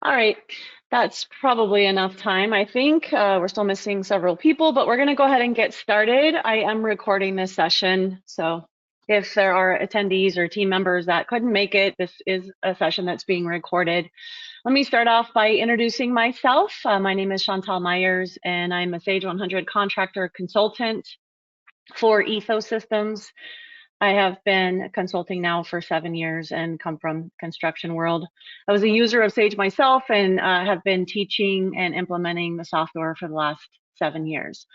All right, that's probably enough time, I think. We're still missing several people, but we're going to go ahead and get started. I am recording this session, so if there are attendees or team members that couldn't make it, this is a session that's being recorded. Let me start off by introducing myself. My name is Shantal Myers, and I'm a Sage 100 contractor consultant for ETHOSystems. I have been consulting now for 7 years and come from construction world. I was a user of Sage myself and have been teaching and implementing the software for the last 7 years.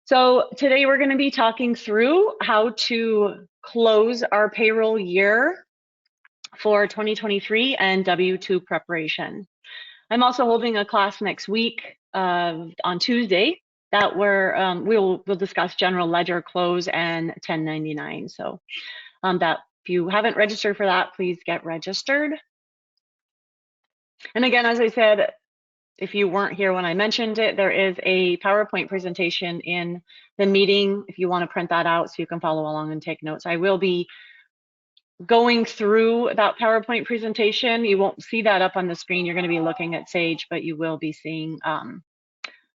So today we're going to be talking through how to close our payroll year for 2023 and W-2 preparation. I'm also holding a class next week on Tuesday that we'll discuss general ledger close and 1099. So that if you haven't registered for that, please get registered. And again, as I said, if you weren't here when I mentioned it, there is a PowerPoint presentation in the meeting if you want to print that out so you can follow along and take notes. I will be going through that PowerPoint presentation. You won't see that up on the screen. You're going to be looking at Sage, but you will be seeing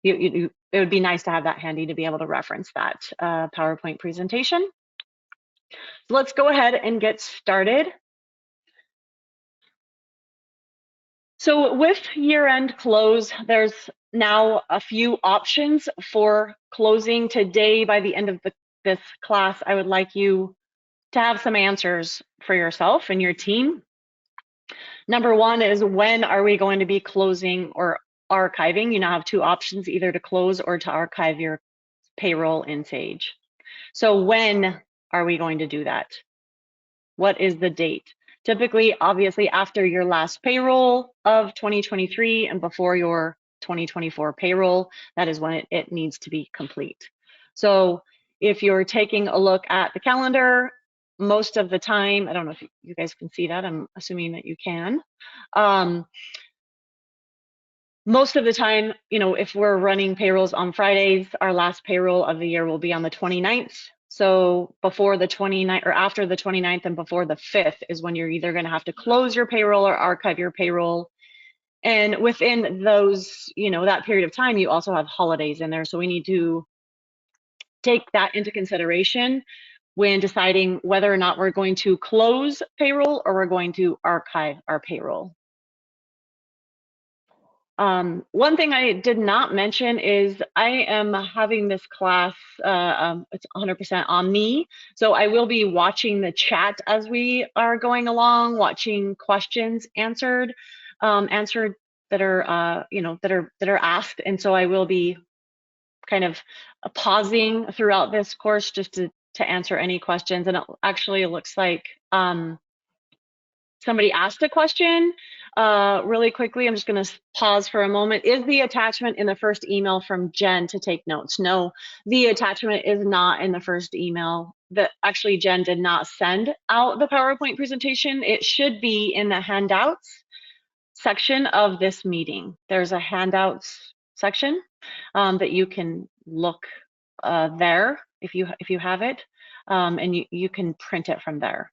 it would be nice to have that handy to be able to reference that PowerPoint presentation. So let's go ahead and get started. So with year-end close, there's now a few options for closing today. By the end of this class, I would like you to have some answers for yourself and your team. Number one is, when are we going to be closing or archiving? You now have two options, either to close or to archive your payroll in Sage. So when are we going to do that? What is the date? Typically, obviously, after your last payroll of 2023 and before your 2024 payroll, that is when it needs to be complete. So if you're taking a look at the calendar, most of the time, I don't know if you guys can see that, I'm assuming that you can. Most of the time, if we're running payrolls on Fridays, our last payroll of the year will be on the 29th. So before the 29th or after the 29th and before the 5th is when you're either going to have to close your payroll or archive your payroll. And within those, that period of time, you also have holidays in there. So we need to take that into consideration when deciding whether or not we're going to close payroll or we're going to archive our payroll. One thing I did not mention is I am having this class, it's 100% on me. So I will be watching the chat as we are going along, watching questions answered that are, that are asked. And so I will be kind of pausing throughout this course just to answer any questions. And it actually looks like somebody asked a question really quickly. I'm just going to pause for a moment. Is the attachment in the first email from Jen to take notes? No, the attachment is not in the first email. Actually, Jen did not send out the PowerPoint presentation. It should be in the handouts section of this meeting. There's a handouts section that you can look there if you have it, and you can print it from there.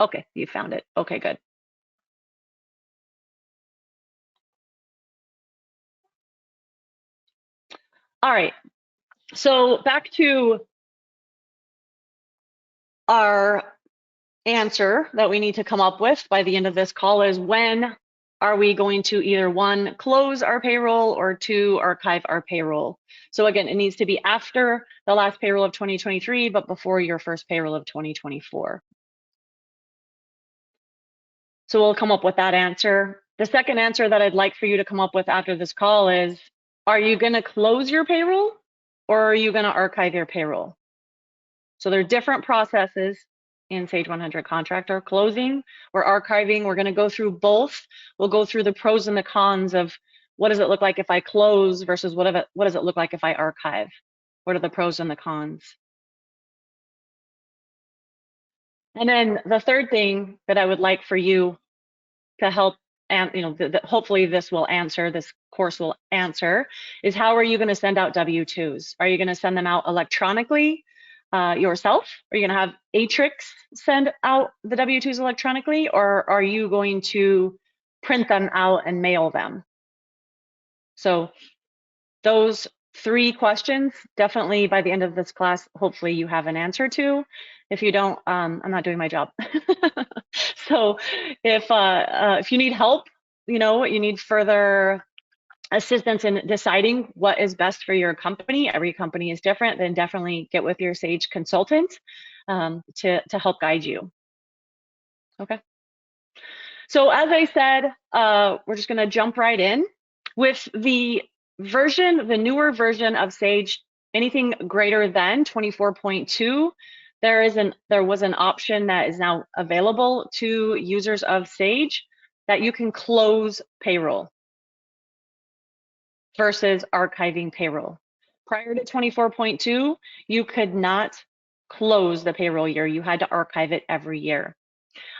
Okay, you found it. Okay, good. All right, so back to our answer that we need to come up with by the end of this call is, when are we going to either 1, close our payroll, or 2, archive our payroll? So again, it needs to be after the last payroll of 2023, but before your first payroll of 2024. So we'll come up with that answer. The second answer that I'd like for you to come up with after this call is, are you going to close your payroll or are you going to archive your payroll? So there are different processes in Sage 100 Contractor. Closing or archiving, we're going to go through both. We'll go through the pros and the cons of what does it look like if I close versus what does it look like if I archive? What are the pros and the cons? And then the third thing that I would like for you to help, and hopefully this course will answer, is how are you going to send out W-2s? Are you going to send them out electronically? yourself? Are you going to have Atrix send out the W-2s electronically, or are you going to print them out and mail them? So those 3 questions, definitely by the end of this class, hopefully you have an answer to. If you don't, I'm not doing my job. So if you need help, you need further assistance in deciding what is best for your company, every company is different, then definitely get with your Sage consultant to help guide you. Okay. So as I said, we're just going to jump right in with the newer version of Sage. Anything greater than 24.2, there was an option that is now available to users of Sage that you can close payroll versus archiving payroll. Prior to 24.2, you could not close the payroll year. You had to archive it every year.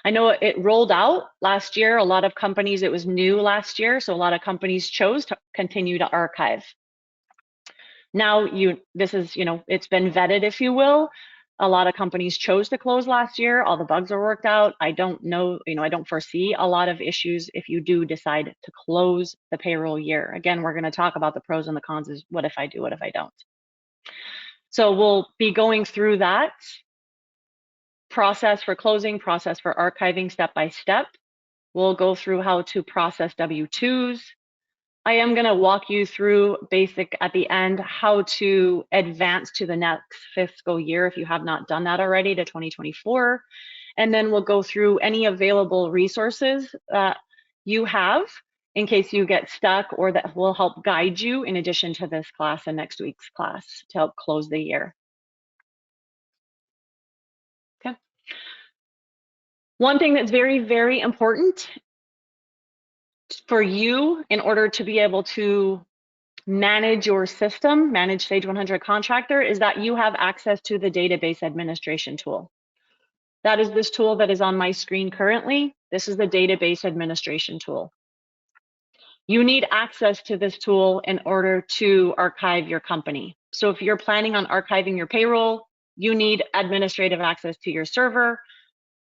I know it rolled out last year. A lot of companies, it was new last year, so a lot of companies chose to continue to archive. Now this is, it's been vetted, if you will. A lot of companies chose to close last year. All the bugs are worked out. I don't know, I don't foresee a lot of issues if you do decide to close the payroll year. Again, we're going to talk about the pros and the cons. Is what if I do, what if I don't? So we'll be going through that process for closing, process for archiving step by step. We'll go through how to process W-2s. I am going to walk you through basic at the end how to advance to the next fiscal year if you have not done that already, to 2024. And then we'll go through any available resources that you have in case you get stuck, or that will help guide you in addition to this class and next week's class to help close the year. Okay. One thing that's very, very important for you in order to be able to manage your system, manage Sage 100 Contractor, is that you have access to the database administration tool. That is this tool that is on my screen currently. This is the database administration tool. You need access to this tool in order to archive your company. So if you're planning on archiving your payroll, you need administrative access to your server.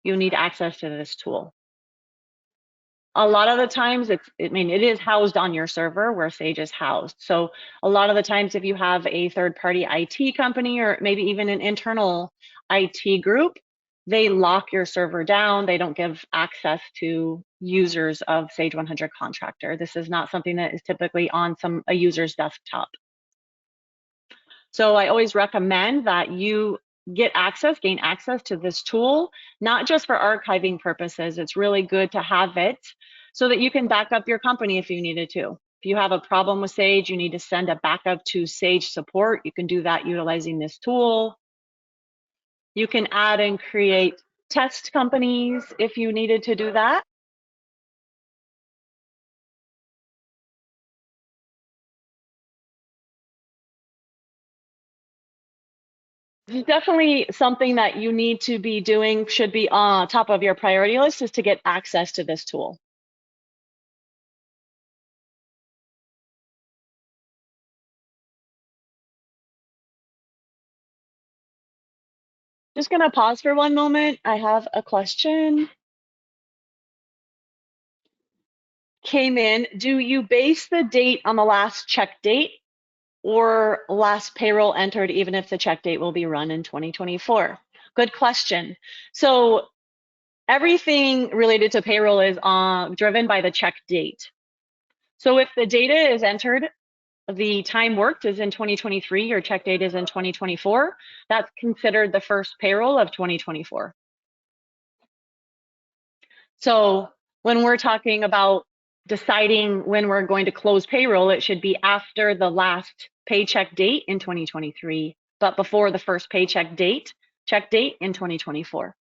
You need access to this tool. A lot of the times it is housed on your server where Sage is housed. So a lot of the times if you have a third-party IT company or maybe even an internal IT group, they lock your server down. They don't give access to users of Sage 100 Contractor. This is not something that is typically on a user's desktop. So I always recommend that you gain access to this tool, not just for archiving purposes. It's really good to have it so that you can back up your company if you needed to. If you have a problem with Sage, you need to send a backup to Sage support. You can do that utilizing this tool. You can add and create test companies if you needed to do that. Definitely something that you need to be doing, should be on top of your priority list, is to get access to this tool. Just gonna pause for one moment. I have a question. Came in, do you base the date on the last check date or last payroll entered, even if the check date will be run in 2024? Good question. So everything related to payroll is driven by the check date. So if the data is entered, the time worked is in 2023, your check date is in 2024, that's considered the first payroll of 2024. So when we're talking about deciding when we're going to close payroll, it should be after the last paycheck date in 2023, but before the first paycheck date, check date in 2024.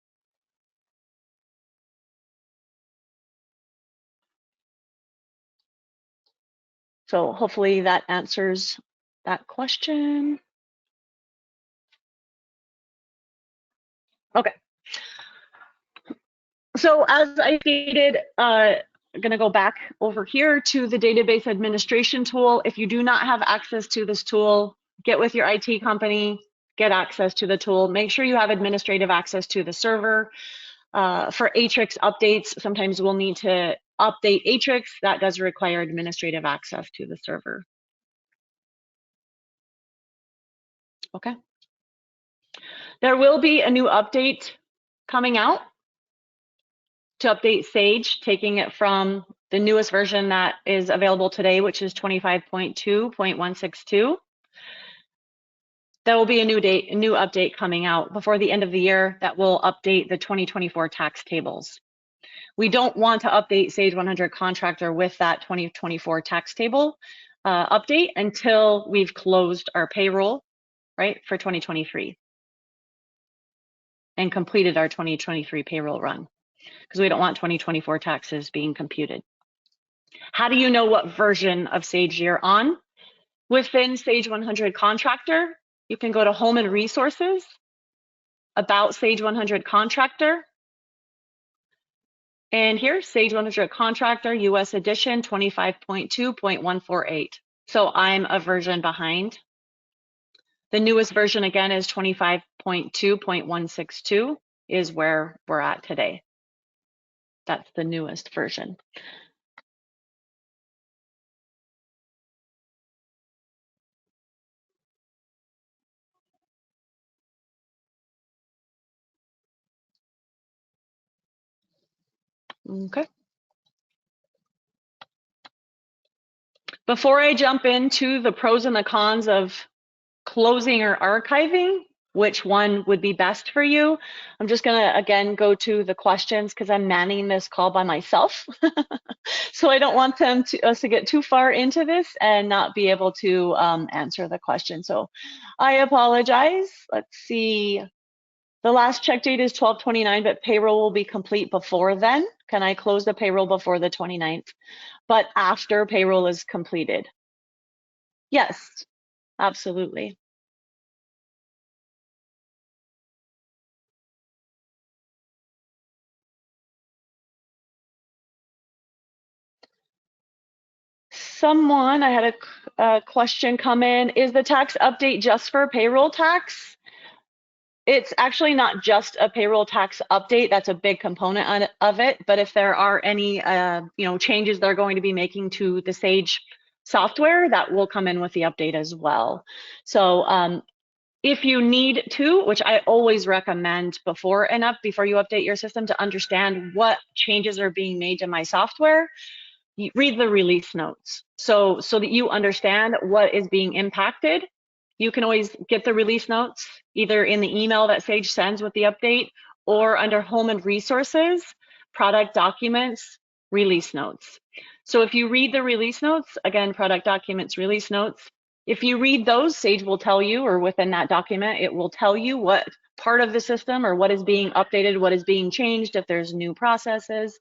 So hopefully that answers that question. Okay. So as I stated, I'm going to go back over here to the database administration tool. If you do not have access to this tool, get with your IT company, get access to the tool. Make sure you have administrative access to the server. For Atrix updates, sometimes we'll need to update Atrix. That does require administrative access to the server. Okay. There will be a new update coming out to update Sage, taking it from the newest version that is available today, which is 25.2.162. There will be a new update coming out before the end of the year that will update the 2024 tax tables. We don't want to update Sage 100 Contractor with that 2024 tax table update until we've closed our payroll, right, for 2023 and completed our 2023 payroll run, because we don't want 2024 taxes being computed. How do you know what version of Sage you're on? Within Sage 100 Contractor, you can go to Home and Resources, About Sage 100 Contractor, and here, Sage 100 Contractor, US Edition 25.2.148. So I'm a version behind. The newest version, again, is 25.2.162 is where we're at today. That's the newest version. Okay. Before I jump into the pros and the cons of closing or archiving, which one would be best for you, I'm just gonna, again, go to the questions because I'm manning this call by myself. So I don't want us to get too far into this and not be able to answer the question. So I apologize. Let's see. The last check date is 12/29, but payroll will be complete before then. Can I close the payroll before the 29th? But after payroll is completed? Yes, absolutely. Someone, I had a question come in. Is the tax update just for payroll tax? It's actually not just a payroll tax update. That's a big component of it. But if there are any changes they're going to be making to the Sage software, that will come in with the update as well. So if you need to, which I always recommend before you update your system, to understand what changes are being made to my software, you read the release notes so that you understand what is being impacted. You can always get the release notes either in the email that Sage sends with the update or under Home and Resources, Product Documents, Release Notes. So if you read the release notes, again, Product Documents, Release Notes, if you read those, Sage will tell you, or within that document, it will tell you what part of the system or what is being updated, what is being changed, if there's new processes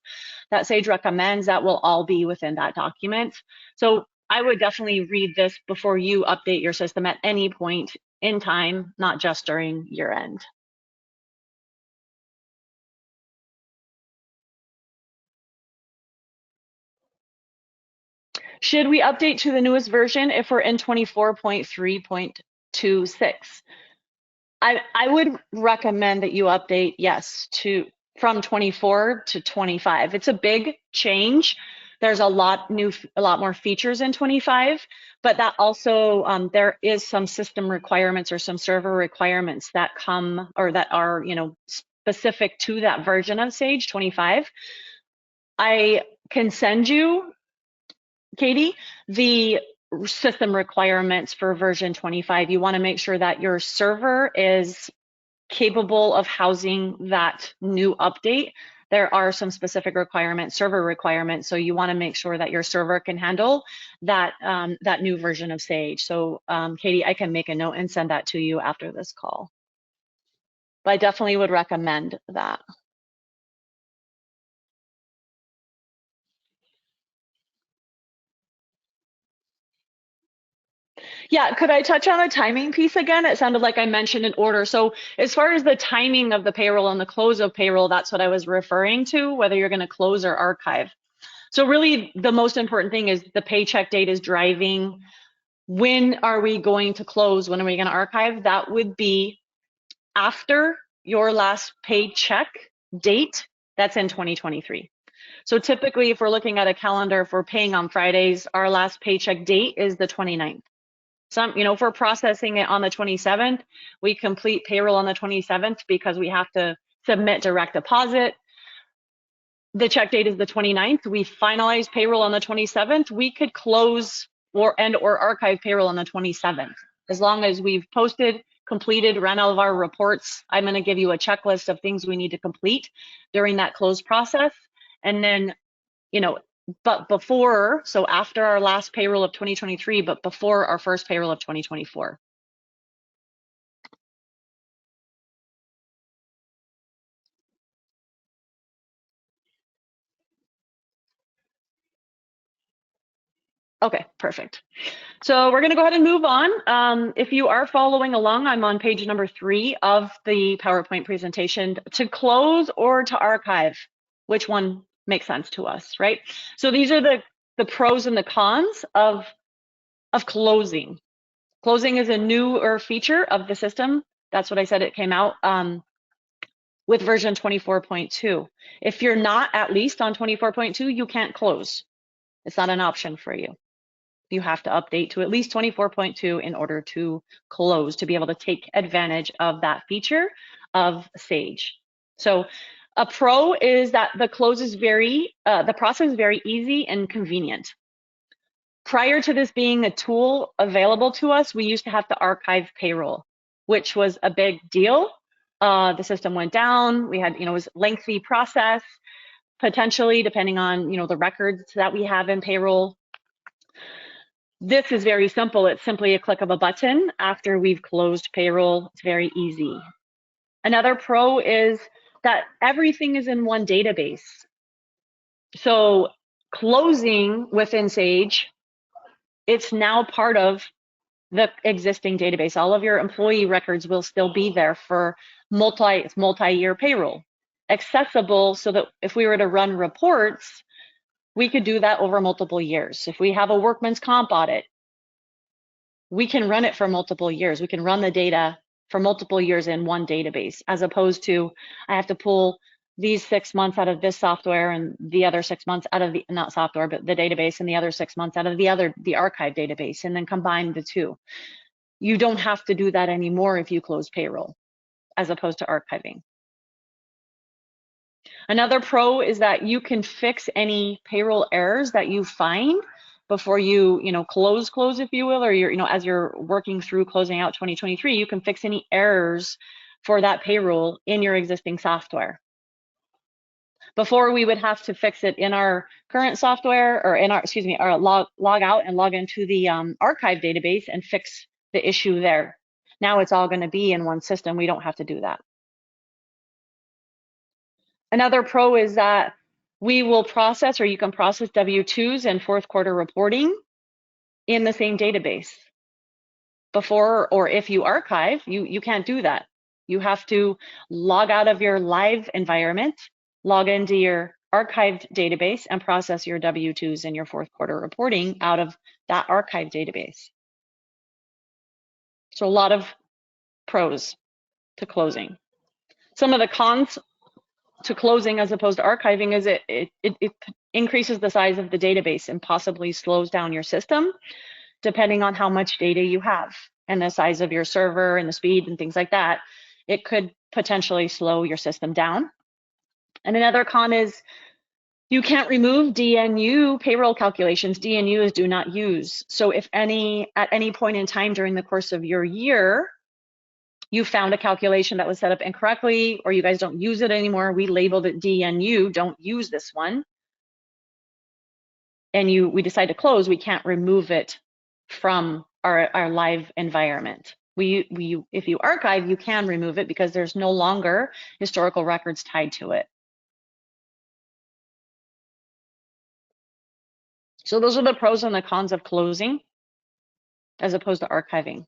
that Sage recommends, that will all be within that document. So I would definitely read this before you update your system at any point in time, not just during year end. Should we update to the newest version if we're in 24.3.26? I would recommend that you update, yes, from 24 to 25. It's a big change. There's a lot more features in 25, but that also there is some system requirements or some server requirements that come or that are specific to that version of Sage 25. I can send you, Katie, the system requirements for version 25. You want to make sure that your server is capable of housing that new update. There are some specific requirements, server requirements, so you want to make sure that your server can handle that that new version of Sage. So Katie, I can make a note and send that to you after this call. But I definitely would recommend that. Yeah, could I touch on the timing piece again? It sounded like I mentioned an order. So as far as the timing of the payroll and the close of payroll, that's what I was referring to, whether you're going to close or archive. So really the most important thing is the paycheck date is driving When are we going to close? When are we going to archive? That would be after your last paycheck date. That's in 2023. So typically, if we're looking at a calendar, if we're paying on Fridays, our last paycheck date is the 29th. If we're processing it on the 27th, we complete payroll on the 27th because we have to submit direct deposit. The check date is the 29th. We finalize payroll on the 27th. We could close or archive payroll on the 27th. As long as we've posted, completed, ran all of our reports, I'm going to give you a checklist of things we need to complete during that close process. And then, but before, so after our last payroll of 2023, but before our first payroll of 2024. Okay, perfect. So we're going to go ahead and move on. If you are following along, I'm on page number 3 of the PowerPoint presentation. To close or to archive, which one makes sense to us, right? So these are the pros and the cons of closing. Closing is a newer feature of the system. That's what I said. It came out with version 24.2. If you're not at least on 24.2, you can't close. It's not an option for you. You have to update to at least 24.2 in order to close, to be able to take advantage of that feature of Sage. So a pro is that the process is very easy and convenient. Prior to this being a tool available to us, we used to have to archive payroll, which was a big deal. The system went down. We had, it was a lengthy process, potentially depending on, the records that we have in payroll. This is very simple. It's simply a click of a button after we've closed payroll. It's very easy. Another pro is that everything is in one database. So closing within Sage, it's now part of the existing database. All of your employee records will still be there for multi-year payroll. Accessible so that if we were to run reports, we could do that over multiple years. If we have a workman's comp audit, we can run it for multiple years. We can run the data for multiple years in one database, as opposed to I have to pull these 6 months out of this software and the other 6 months out of the, not software, but the database, and the other 6 months out of the archive database, and then combine the two. You don't have to do that anymore if you close payroll, as opposed to archiving. Another pro is that you can fix any payroll errors that you find before you, close, if you will, or as you're working through closing out 2023, you can fix any errors for that payroll in your existing software. Before, we would have to fix it in our current software, or in our, log out and log into the archive database and fix the issue there. Now it's all going to be in one system. We don't have to do that. Another pro is that we will process, or you can process W-2s and fourth quarter reporting in the same database. Before, or if you archive, you can't do that. You have to log out of your live environment, log into your archived database, and process your W-2s and your fourth quarter reporting out of that archived database. So a lot of pros to closing. Some of the cons to closing as opposed to archiving is it increases the size of the database and possibly slows down your system, depending on how much data you have and the size of your server and the speed and things like that. It could potentially slow your system down. And another con is you can't remove DNU payroll calculations. DNU is do not use. So if at any point in time during the course of your year, you found a calculation that was set up incorrectly, or you guys don't use it anymore, we labeled it DNU, don't use this one, and we decide to close, we can't remove it from our live environment. If you archive, you can remove it because there's no longer historical records tied to it. So those are the pros and the cons of closing as opposed to archiving.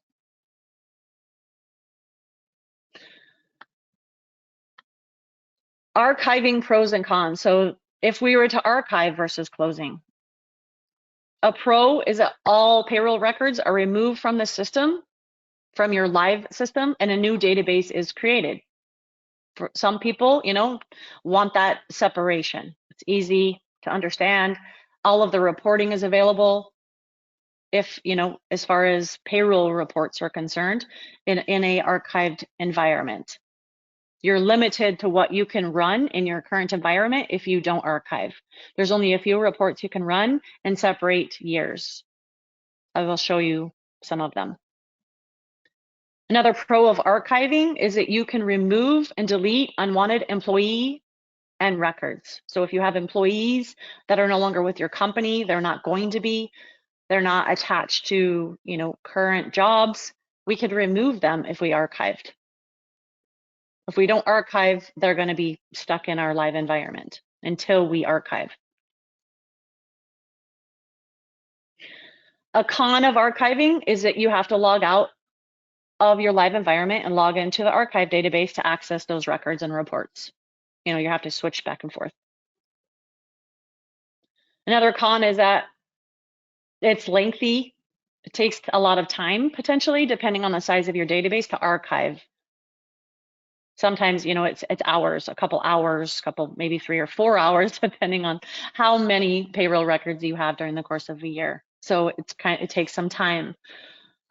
Archiving pros and cons. So if we were to archive versus closing, A pro is that all payroll records are removed from the system, from your live system, and a new database is created. For some people, want that separation. It's easy to understand. All of the reporting is available if, as far as payroll reports are concerned in a archived environment. You're limited to what you can run in your current environment if you don't archive. There's only a few reports you can run and separate years. I will show you some of them. Another pro of archiving is that you can remove and delete unwanted employee and records. So if you have employees that are no longer with your company, they're not going to be, they're not attached to, current jobs, we could remove them if we archived. If we don't archive, they're going to be stuck in our live environment until we archive. A con of archiving is that you have to log out of your live environment and log into the archive database to access those records and reports. You have to switch back and forth. Another con is that it's lengthy. It takes a lot of time, potentially, depending on the size of your database to archive. Sometimes, it's hours, a couple hours, maybe 3 or 4 hours, depending on how many payroll records you have during the course of a year. So it takes some time.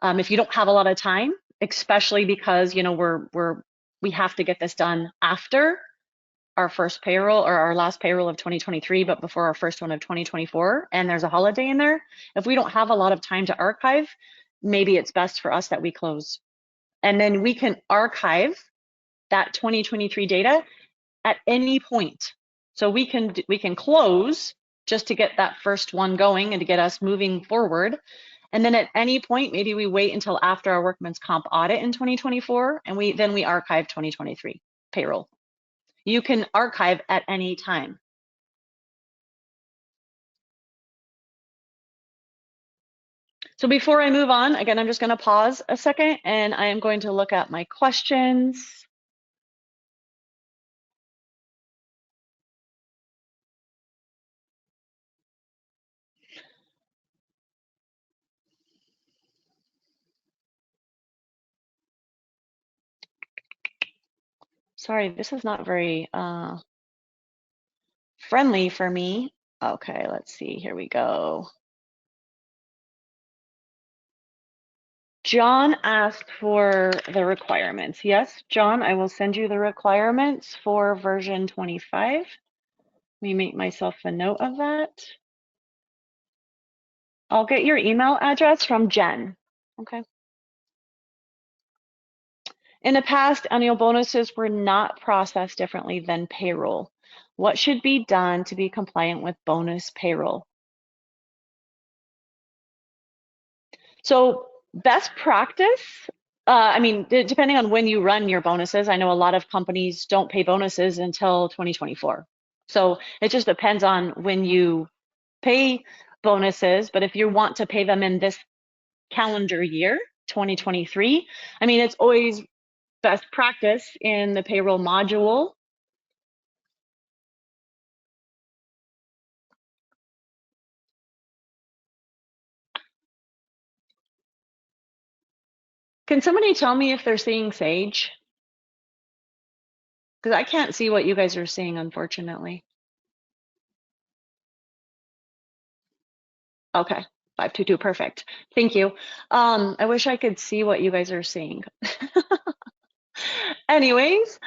If you don't have a lot of time, especially because, we have to get this done after our first payroll or our last payroll of 2023, but before our first one of 2024, and there's a holiday in there. If we don't have a lot of time to archive, maybe it's best for us that we close. And then we can archive that 2023 data at any point. So we can close just to get that first one going and to get us moving forward. And then at any point, maybe we wait until after our workman's comp audit in 2024, and then we archive 2023 payroll. You can archive at any time. So before I move on, again, I'm just going to pause a second and I am going to look at my questions. Sorry, this is not very friendly for me. Okay, let's see, here we go. John asked for the requirements. Yes, John, I will send you the requirements for version 25. Let me make myself a note of that. I'll get your email address from Jen, okay? In the past, annual bonuses were not processed differently than payroll. What should be done to be compliant with bonus payroll? So best practice, depending on when you run your bonuses, I know a lot of companies don't pay bonuses until 2024. So it just depends on when you pay bonuses, but if you want to pay them in this calendar year, 2023, it's always best practice in the payroll module. Can somebody tell me if they're seeing Sage? Because I can't see what you guys are seeing, unfortunately. Okay, 522, perfect. Thank you. I wish I could see what you guys are seeing. Anyways,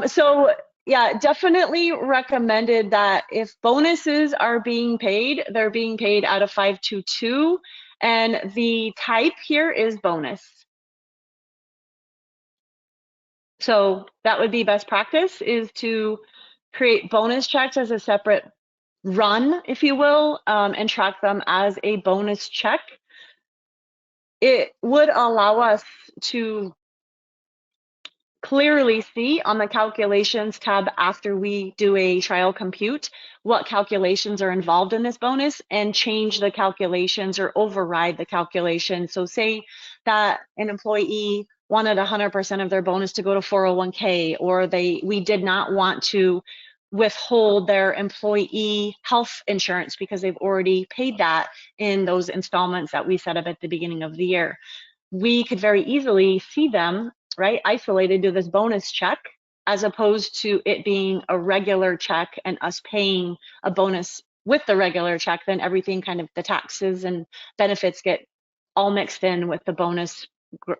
so yeah, definitely recommended that if bonuses are being paid, they're being paid out of 522, and the type here is bonus. So that would be best practice, is to create bonus checks as a separate run, if you will, and track them as a bonus check. It would allow us to clearly see on the calculations tab after we do a trial compute what calculations are involved in this bonus and change the calculations or override the calculation. So say that an employee wanted 100% of their bonus to go to 401k, or we did not want to withhold their employee health insurance because they've already paid that in those installments that we set up at the beginning of the year. We could very easily see them, right, isolated to this bonus check, as opposed to it being a regular check and us paying a bonus with the regular check. Then everything kind of, the taxes and benefits get all mixed in with the bonus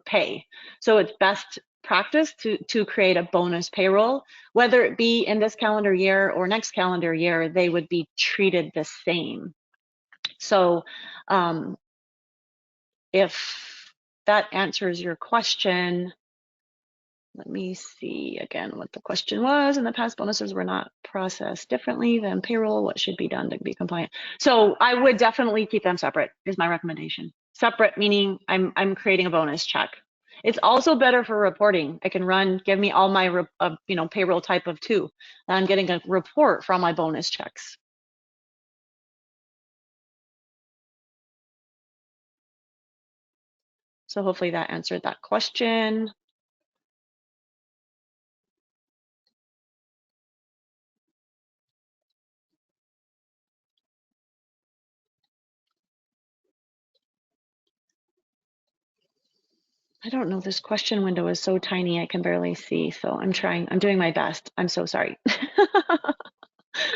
pay. So it's best practice to create a bonus payroll, whether it be in this calendar year or next calendar year, they would be treated the same. So if that answers your question, let me see again what the question was. In the past, bonuses were not processed differently than payroll. What should be done to be compliant? So I would definitely keep them separate, is my recommendation. Separate meaning I'm creating a bonus check. It's also better for reporting. I can run, give me all my payroll type of 2. And I'm getting a report from my bonus checks. So hopefully that answered that question. I don't know, this question window is so tiny I can barely see, so I'm doing my best. I'm so sorry.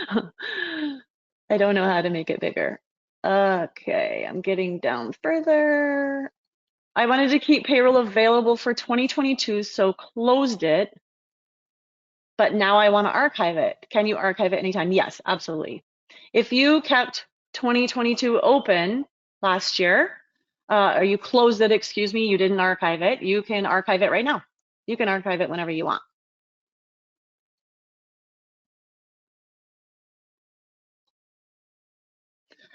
I don't know how to make it bigger. Okay, I'm getting down further. I wanted to keep payroll available for 2022, so closed it, but now I want to archive it. Can you archive it anytime? Yes, absolutely. If you kept 2022 open last year, or you closed it, excuse me, you didn't archive it, you can archive it right now. You can archive it whenever you want.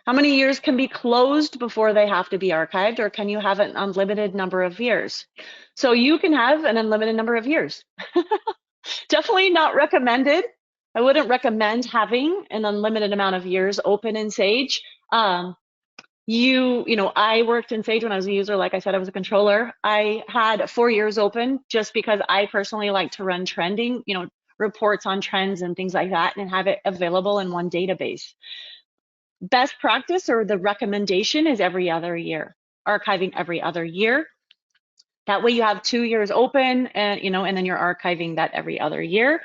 How many years can be closed before they have to be archived, or can you have an unlimited number of years? So you can have an unlimited number of years. Definitely not recommended. I wouldn't recommend having an unlimited amount of years open in Sage. I worked in Sage when I was a user. Like I said, I was a controller. I had 4 years open just because I personally like to run trending, reports on trends and things like that, and have it available in one database. Best practice, or the recommendation, is every other year, archiving every other year. That way you have 2 years open, and and then you're archiving that every other year.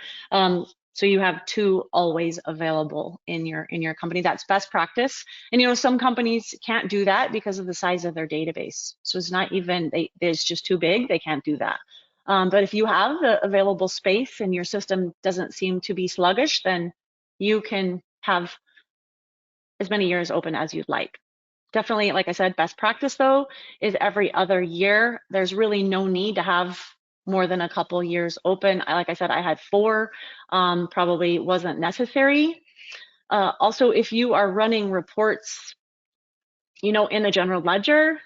So you have 2 always available in your company. That's best practice. And some companies can't do that because of the size of their database. So it's not even, it's just too big, they can't do that. But if you have the available space and your system doesn't seem to be sluggish, then you can have as many years open as you'd like. Definitely, like I said, best practice though is every other year. There's really no need to have more than a couple years open. Like I said, I had 4, probably wasn't necessary. Also, if you are running reports, in the general ledger,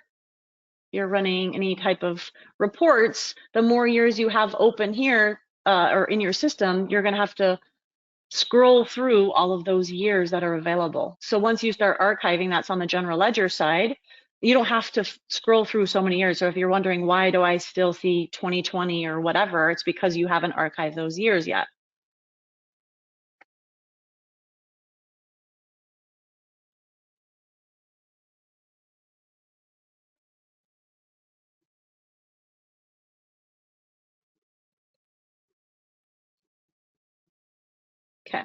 you're running any type of reports, the more years you have open here or in your system, you're going to have to scroll through all of those years that are available. So once you start archiving, that's on the general ledger side, you don't have to scroll through so many years. So if you're wondering, why do I still see 2020 or whatever, it's because you haven't archived those years yet. Okay.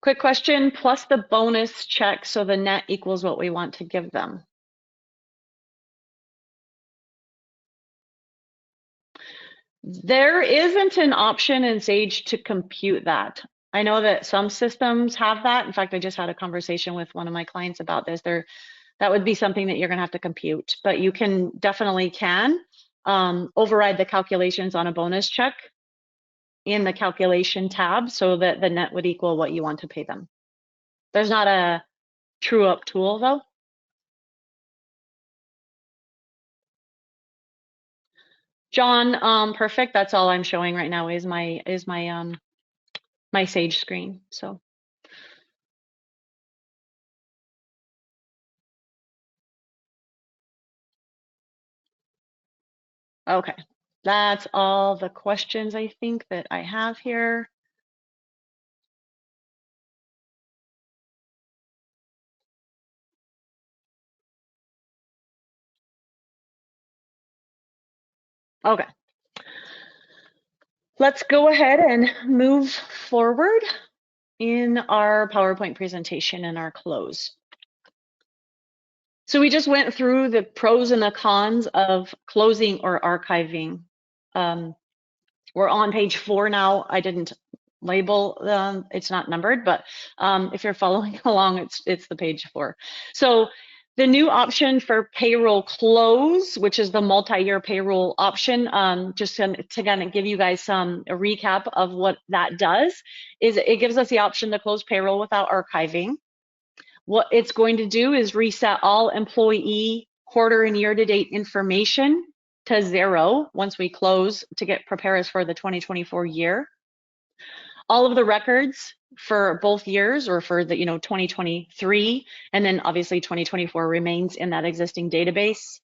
Quick question, plus the bonus check, so the net equals what we want to give them. There isn't an option in Sage to compute that. I know that some systems have that. In fact, I just had a conversation with one of my clients about this. That would be something that you're going to have to compute, but you definitely can override the calculations on a bonus check in the calculation tab so that the net would equal what you want to pay them. There's not a true up tool though. John, perfect. That's all I'm showing right now is my my Sage screen. So. Okay, that's all the questions I think that I have here. Okay. Let's go ahead and move forward in our PowerPoint presentation and our close. So we just went through the pros and the cons of closing or archiving. We're on page 4 now. I didn't label them, it's not numbered, but if you're following along, it's the page 4. So the new option for payroll close, which is the multi-year payroll option, just to kind of give you guys a recap of what that does, is it gives us the option to close payroll without archiving. What it's going to do is reset all employee quarter and year-to-date information to 0 once we close to prepare us for the 2024 year. All of the records for both years, or for the 2023, and then obviously 2024 remains in that existing database.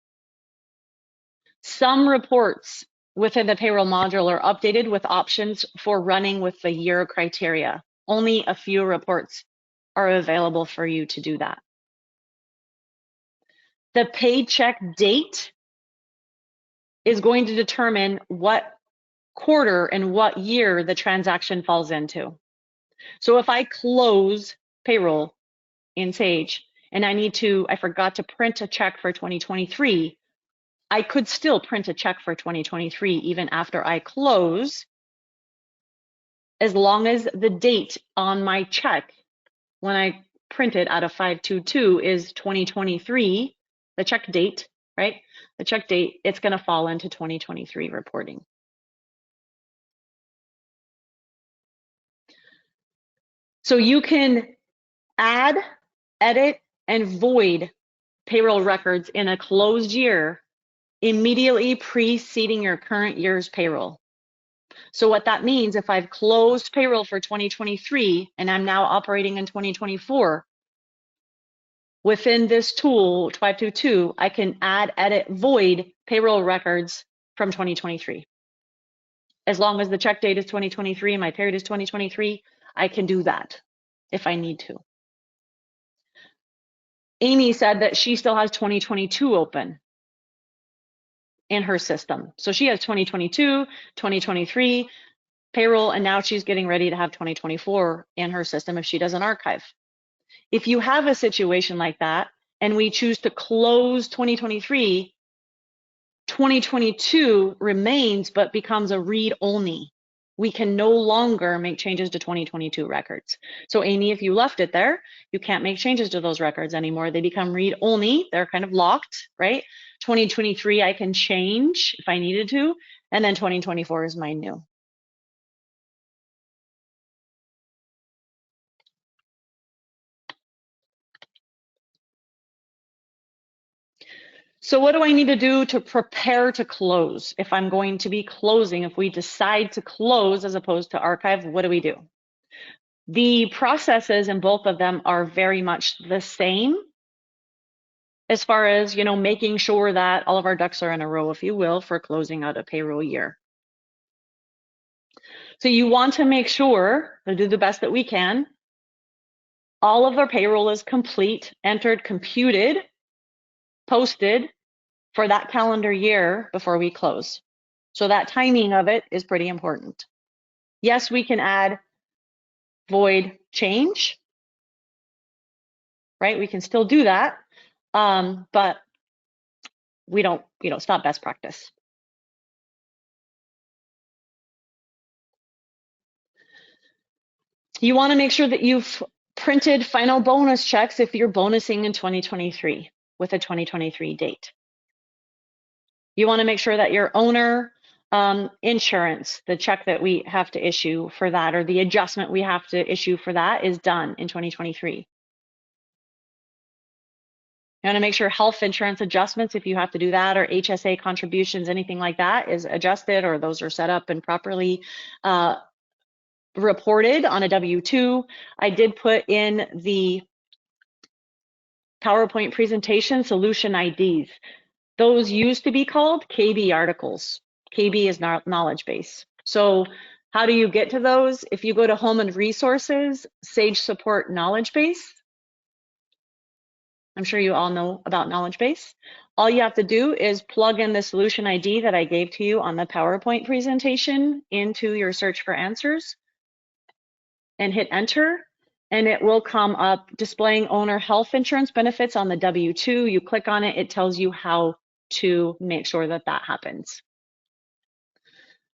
Some reports within the payroll module are updated with options for running with the year criteria. Only a few reports are available for you to do that. The paycheck date is going to determine what quarter and what year the transaction falls into. So if I close payroll in Sage and I forgot to print a check for 2023, I could still print a check for 2023 even after I close, as long as the date on my check when I print it out of 522 is 2023, the check date, right? The check date, it's going to fall into 2023 reporting. So you can add, edit, and void payroll records in a closed year immediately preceding your current year's payroll. So what that means, if I've closed payroll for 2023 and I'm now operating in 2024, within this tool, 522, I can add, edit, void payroll records from 2023. As long as the check date is 2023 and my period is 2023, I can do that if I need to. Amy said that she still has 2022 open in her system. So she has 2022, 2023 payroll, and now she's getting ready to have 2024 in her system if she doesn't archive. If you have a situation like that and we choose to close 2023, 2022 remains but becomes a read only. We can no longer make changes to 2022 records. So Amy, if you left it there, you can't make changes to those records anymore. They become read only. They're kind of locked, right? 2023 I can change if I needed to, and then 2024 is my new. So what do I need to do to prepare to close? If I'm going to be closing, if we decide to close as opposed to archive, what do we do? The processes in both of them are very much the same as far as, making sure that all of our ducks are in a row, if you will, for closing out a payroll year. So you want to make sure to do the best that we can. All of our payroll is complete, entered, computed, posted for that calendar year before we close. So that timing of it is pretty important. Yes, we can add, void, change, right? We can still do that, but we don't, it's not best practice. You want to make sure that you've printed final bonus checks if you're bonusing in 2023 with a 2023 date. You want to make sure that your owner insurance, the check that we have to issue for that, or the adjustment we have to issue for that, is done in 2023. You want to make sure health insurance adjustments, if you have to do that, or HSA contributions, anything like that, is adjusted, or those are set up and properly reported on a W-2. I did put in the PowerPoint presentation solution IDs. Those used to be called KB articles. KB is knowledge base. So how do you get to those? If you go to Home and Resources, Sage Support Knowledge Base, I'm sure you all know about knowledge base. All you have to do is plug in the solution ID that I gave to you on the PowerPoint presentation into your search for answers and hit enter. And it will come up displaying owner health insurance benefits on the W-2. You click on it, it tells you how to make sure that that happens.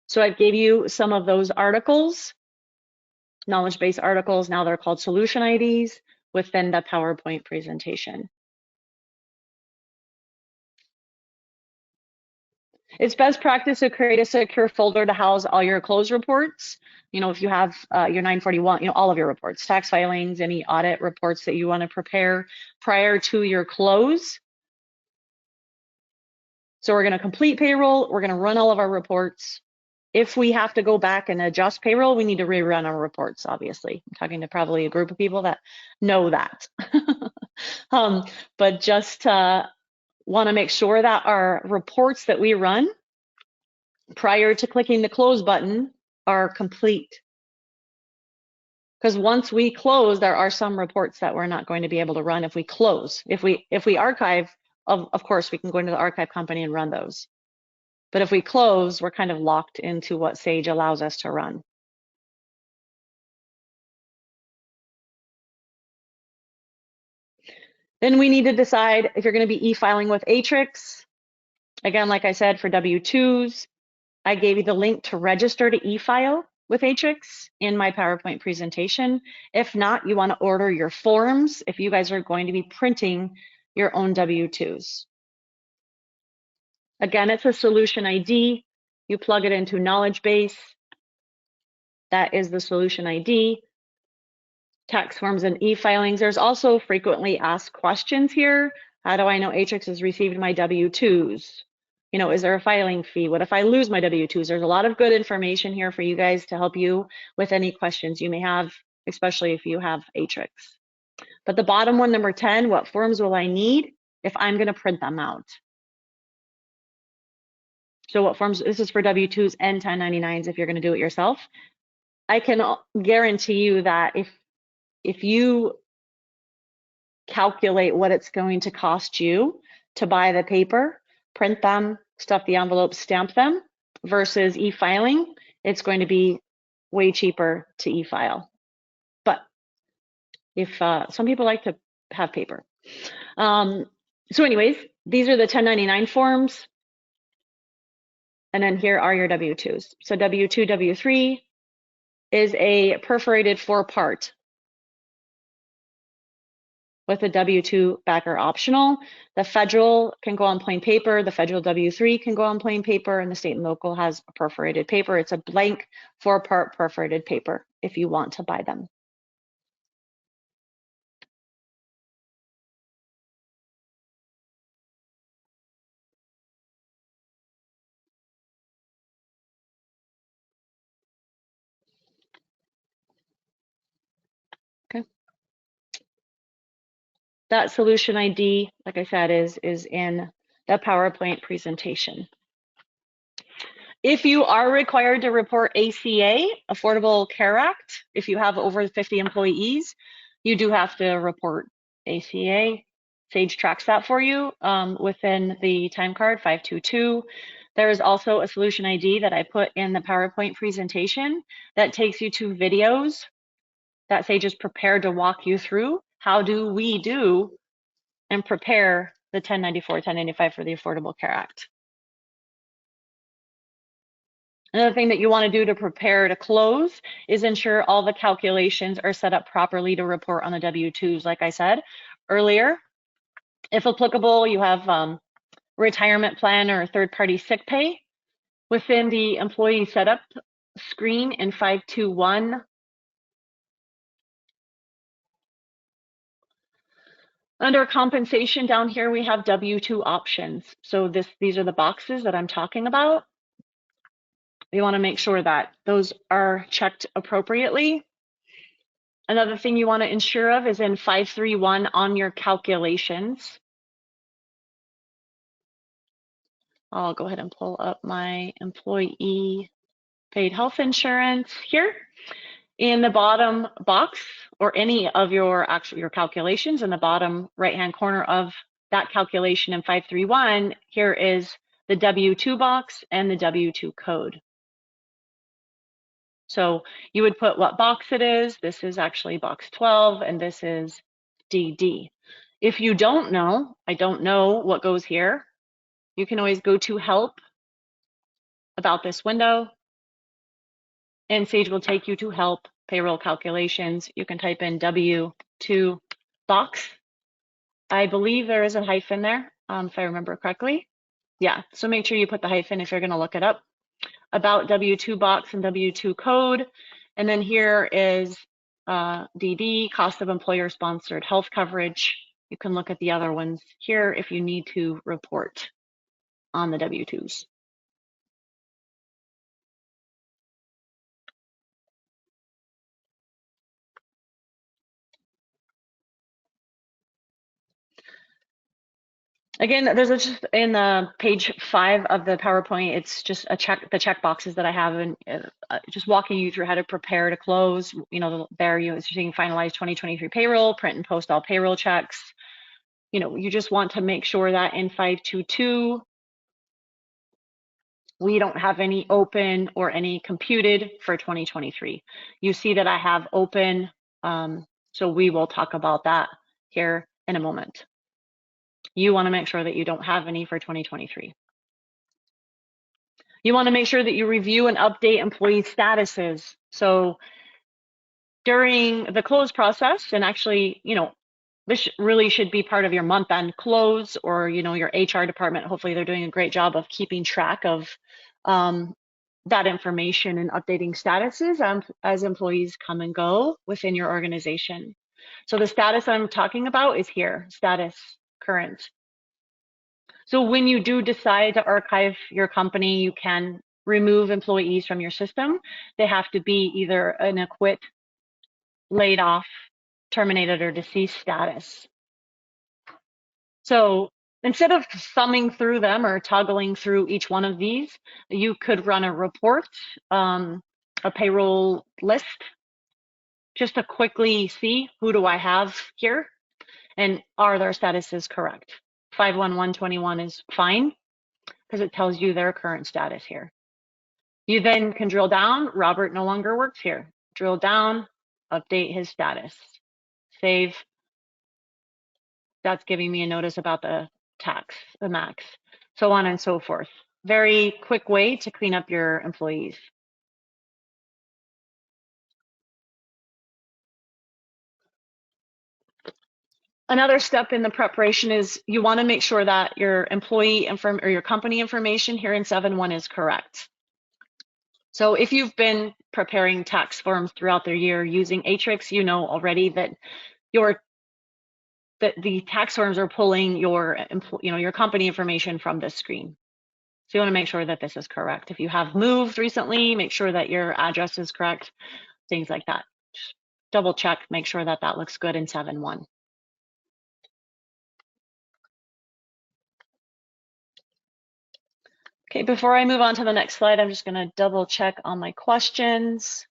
So I gave you some of those articles, knowledge base articles. Now they're called solution IDs within the PowerPoint presentation. It's best practice to create a secure folder to house all your close reports. You know, if you have your 941, you know, all of your reports, tax filings, any audit reports that you want to prepare prior to your close. So we're going to complete payroll. We're going to run all of our reports. If we have to go back and adjust payroll, we need to rerun our reports, obviously. I'm talking to probably a group of people that know that. But just want to make sure that our reports that we run prior to clicking the close button are complete. Because once we close, there are some reports that we're not going to be able to run if we close. If we archive, of course, we can go into the archive company and run those. But if we close, we're kind of locked into what Sage allows us to run. Then we need to decide if you're going to be e-filing with Atrix. Again, like I said, for W-2s, I gave you the link to register to e-file with Atrix in my PowerPoint presentation. If not, you want to order your forms if you guys are going to be printing your own W-2s. Again, it's a solution ID. You plug it into knowledge base. That is the solution ID. Tax forms and e-filings. There's also frequently asked questions here. How do I know Atrix has received my W-2s? You know, is there a filing fee? What if I lose my W-2s? There's a lot of good information here for you guys to help you with any questions you may have, especially if you have Atrix. But the bottom one, number 10, what forms will I need if I'm going to print them out? So what forms, this is for W-2s and 1099s if you're going to do it yourself. I can guarantee you that if you calculate what it's going to cost you to buy the paper, print them, stuff the envelopes, stamp them, versus e-filing, it's going to be way cheaper to e-file. But if some people like to have paper. So anyways, these are the 1099 forms. And then here are your W-2s. So W-2, W-3 is a perforated 4-part with a W-2 backer optional. The federal can go on plain paper, the federal W-3 can go on plain paper, and the state and local has a perforated paper. It's a blank 4-part perforated paper if you want to buy them. Okay. That solution ID, like I said, is in the PowerPoint presentation. If you are required to report ACA, Affordable Care Act, if you have over 50 employees, you do have to report ACA. Sage tracks that for you within the time card 522. There is also a solution ID that I put in the PowerPoint presentation that takes you to videos that Sage is prepared to walk you through. How do we do and prepare the 1094, 1095 for the Affordable Care Act? Another thing that you want to do to prepare to close is ensure all the calculations are set up properly to report on the W-2s, like I said earlier. If applicable, you have retirement plan or third-party sick pay. Within the employee setup screen in 521, under compensation down here, we have W-2 options. So these are the boxes that I'm talking about. You want to make sure that those are checked appropriately. Another thing you want to ensure of is in 531 on your calculations. I'll go ahead and pull up my employee paid health insurance here. In the bottom box, or any of your calculations in the bottom right-hand corner of that calculation in 531, here is the W-2 box and the W-2 code. So you would put what box it is. This is actually box 12, and this is DD. If you don't know, I don't know what goes here, you can always go to help about this window, and Sage will take you to help payroll calculations. You can type in W-2 box. I believe there is a hyphen there, if I remember correctly. Yeah, so make sure you put the hyphen if you're going to look it up. About W-2 box and W-2 code. And then here is DD, cost of employer sponsored health coverage. You can look at the other ones here if you need to report on the W-2s. Again, there's just in the page 5 of the PowerPoint, it's just the check boxes that I have, and just walking you through how to prepare to close. You know, there you're seeing finalize 2023 payroll, print and post all payroll checks. You know, you just want to make sure that in 522, we don't have any open or any computed for 2023. You see that I have open, so we will talk about that here in a moment. You want to make sure that you don't have any for 2023. You want to make sure that you review and update employee statuses. So during the close process, and actually, you know, this really should be part of your month-end close, or, you know, your HR department. Hopefully they're doing a great job of keeping track of that information and updating statuses as employees come and go within your organization. So the status I'm talking about is here, status current. So when you do decide to archive your company, you can remove employees from your system. They have to be either an acquit, laid off, terminated, or deceased status. So instead of thumbing through them or toggling through each one of these, you could run a report, a payroll list, just to quickly see who do I have here and are their statuses correct. 51121 is fine because it tells you their current status here. You then can drill down. Robert no longer works here. Drill down, update his status, save. That's giving me a notice about the tax, the max, so on and so forth. Very quick way to clean up your employees. Another step in the preparation is you want to make sure that your employee or your company information here in 7.1 is correct. So if you've been preparing tax forms throughout the year using Atrix, you know already that the tax forms are pulling your company information from this screen. So you want to make sure that this is correct. If you have moved recently, make sure that your address is correct, things like that. Just double check, make sure that that looks good in 7.1. Okay, before I move on to the next slide, I'm just going to double check on my questions.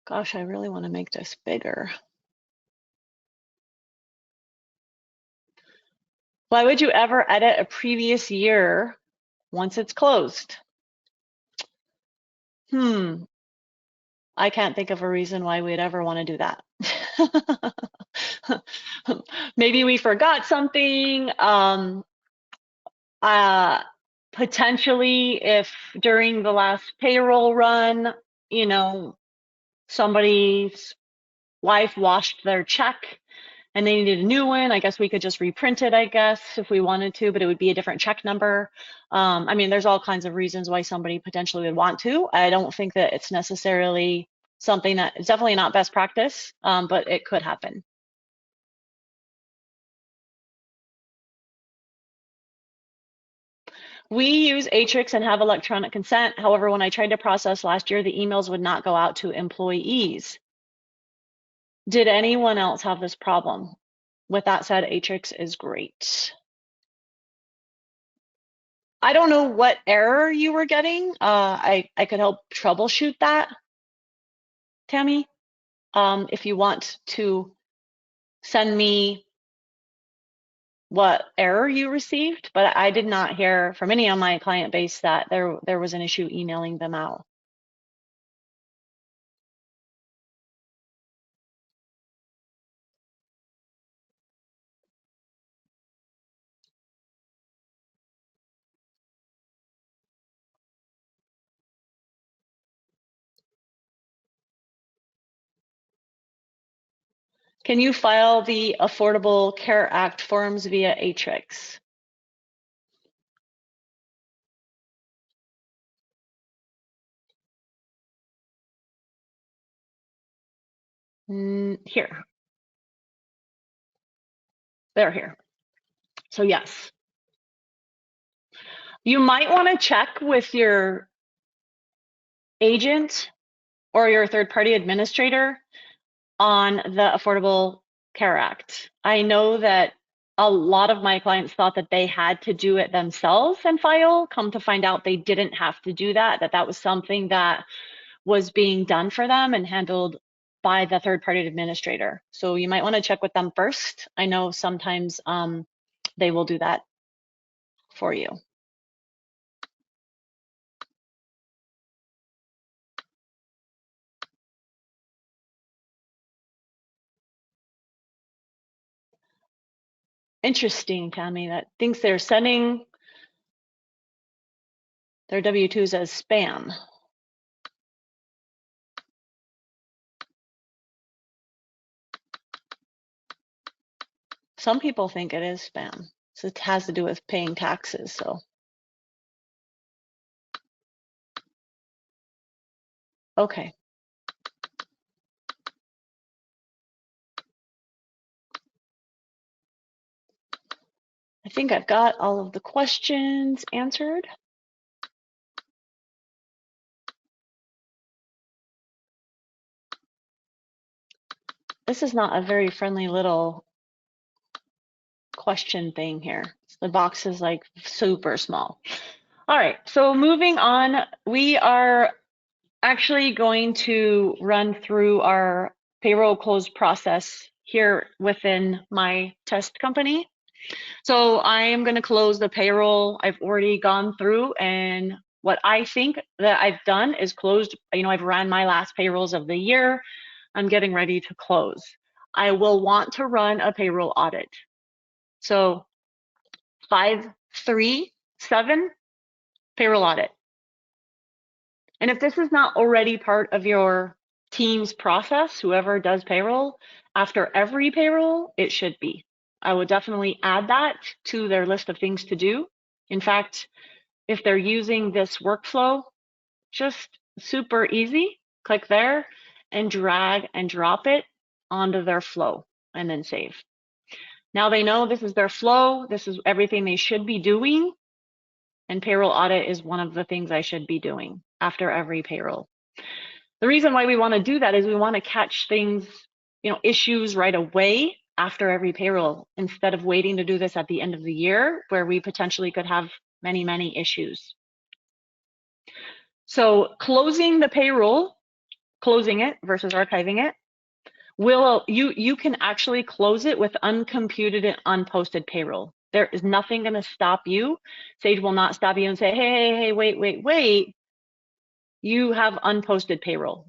Gosh, I really want to make this bigger. Why would you ever edit a previous year once it's closed? I can't think of a reason why we'd ever want to do that. Maybe we forgot something. Potentially, if during the last payroll run, you know, somebody's wife washed their check and they needed a new one, I guess we could just reprint it, I guess, if we wanted to, but it would be a different check number. I mean, there's all kinds of reasons why somebody potentially would want to. I don't think that it's necessarily something that is definitely not best practice, but it could happen. We use Atrix and have electronic consent. However, when I tried to process last year, the emails would not go out to employees. Did anyone else have this problem? With that said, Atrix is great. I don't know what error you were getting. I could help troubleshoot that, Tammy. If you want to send me what error you received, but I did not hear from any on my client base that there was an issue emailing them out. Can you file the Affordable Care Act forms via Atrix? Here. They're here. So yes. You might want to check with your agent or your third-party administrator on the Affordable Care Act. I know that a lot of my clients thought that they had to do it themselves and file. Come to find out they didn't have to do that, that was something that was being done for them and handled by the third-party administrator. So you might want to check with them first. I know sometimes they will do that for you. Interesting, Tammy, that thinks they're sending their W-2s as spam. Some people think it is spam. So it has to do with paying taxes, so. Okay. I think I've got all of the questions answered. This is not a very friendly little question thing here. The box is like super small. All right, so moving on, we are actually going to run through our payroll close process here within my test company. So I am going to close the payroll. I've already gone through, and what I think that I've done is closed. I've ran my last payrolls of the year. I'm getting ready to close. I will want to run a payroll audit. So 537 payroll audit. And if this is not already part of your team's process, whoever does payroll, after every payroll, it should be. I would definitely add that to their list of things to do. In fact, if they're using this workflow, just super easy, click there and drag and drop it onto their flow and then save. Now they know this is their flow, this is everything they should be doing, and payroll audit is one of the things I should be doing after every payroll. The reason why we want to do that is we want to catch things, issues right away after every payroll, instead of waiting to do this at the end of the year where we potentially could have many, many issues. So closing the payroll, closing it versus archiving it, you can actually close it with uncomputed and unposted payroll. There is nothing going to stop you. Sage will not stop you and say, hey, wait. You have unposted payroll.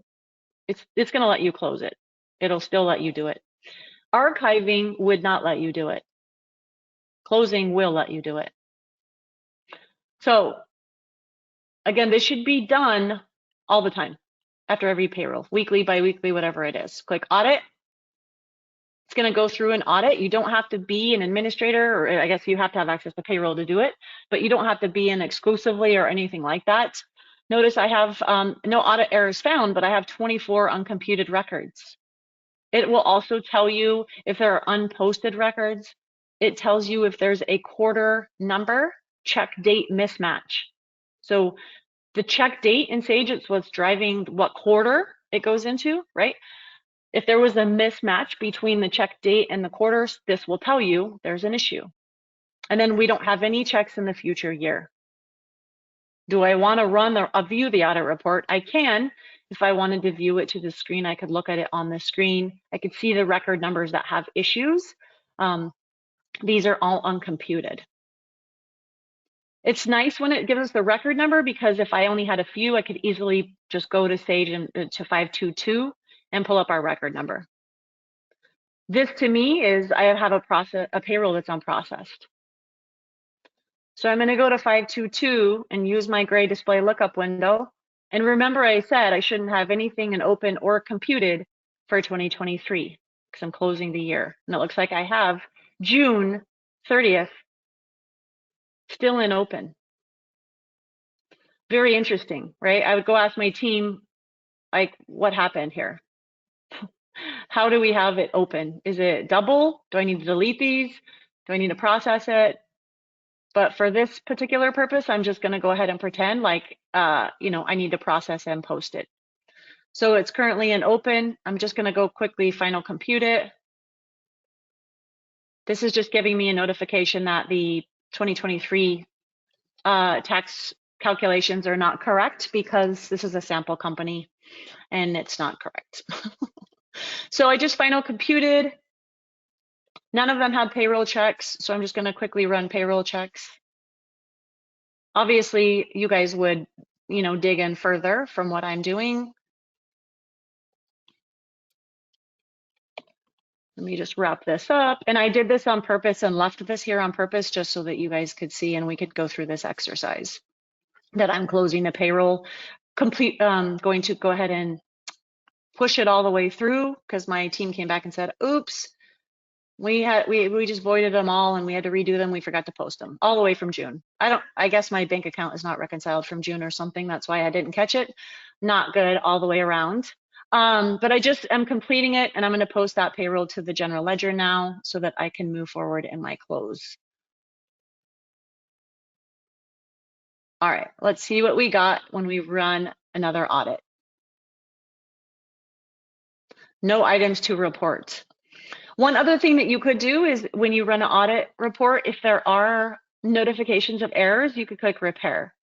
It's going to let you close it. It'll still let you do it. Archiving would not let you do it. Closing will let you do it. So again, this should be done all the time after every payroll, weekly, biweekly, whatever it is. Click audit. It's going to go through an audit. You don't have to be an administrator, or I guess you have to have access to payroll to do it, but you don't have to be in exclusively or anything like that. Notice I have no audit errors found, but I have 24 uncomputed records. It will also tell you if there are unposted records. It tells you if there's a quarter number check date mismatch. So the check date in Sage, it's what's driving what quarter it goes into, right? If there was a mismatch between the check date and the quarters, this will tell you there's an issue. And then we don't have any checks in the future year. Do I want to view the audit report? I can. If I wanted to view it to the screen, I could look at it on the screen. I could see the record numbers that have issues. These are all uncomputed. It's nice when it gives us the record number, because if I only had a few, I could easily just go to Sage and to 522 and pull up our record number. This to me is I have a payroll that's unprocessed. So I'm going to go to 522 and use my gray display lookup window. And remember, I said I shouldn't have anything in open or computed for 2023 because I'm closing the year. And it looks like I have June 30th still in open. Very interesting, right? I would go ask my team, like, what happened here? How do we have it open? Is it double? Do I need to delete these? Do I need to process it? But for this particular purpose, I'm just going to go ahead and pretend like, I need to process and post it. So it's currently in open. I'm just going to go quickly final compute it. This is just giving me a notification that the 2023 tax calculations are not correct, because this is a sample company and it's not correct. So I just final computed. None of them had payroll checks, so I'm just going to quickly run payroll checks. Obviously, you guys would, dig in further from what I'm doing. Let me just wrap this up. And I did this on purpose and left this here on purpose just so that you guys could see and we could go through this exercise. That I'm closing the payroll, going to go ahead and push it all the way through, because my team came back and said, oops, we just voided them all and we had to redo them. We forgot to post them all the way from June. I guess my bank account is not reconciled from June or something. That's why I didn't catch it. Not good all the way around. But I just am completing it, and I'm going to post that payroll to the general ledger now so that I can move forward in my close. All right, let's see what we got when we run another audit. No items to report. One other thing that you could do is when you run an audit report, if there are notifications of errors, you could click repair.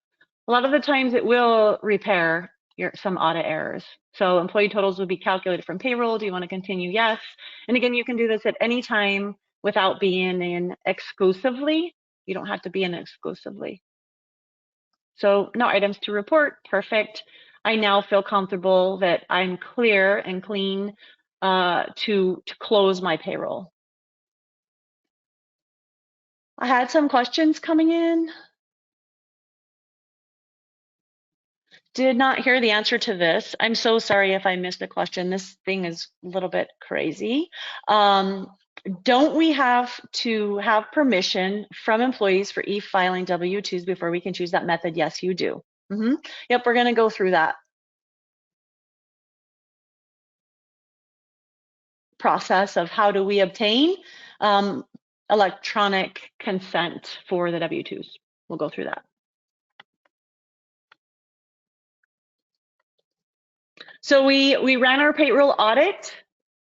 A lot of the times it will repair some audit errors. So employee totals will be calculated from payroll. Do you want to continue? Yes. And again, you can do this at any time without being in exclusively. You don't have to be in exclusively. So no items to report. Perfect. I now feel comfortable that I'm clear and clean to close my payroll. I had some questions coming in. Did not hear the answer to this. I'm so sorry if I missed a question. This thing is a little bit crazy. Don't we have to have permission from employees for e-filing W-2s before we can choose that method? Yes, you do. Yep, we're going to go through that process of how do we obtain electronic consent for the W-2s. We'll go through that. So we ran our payroll audit.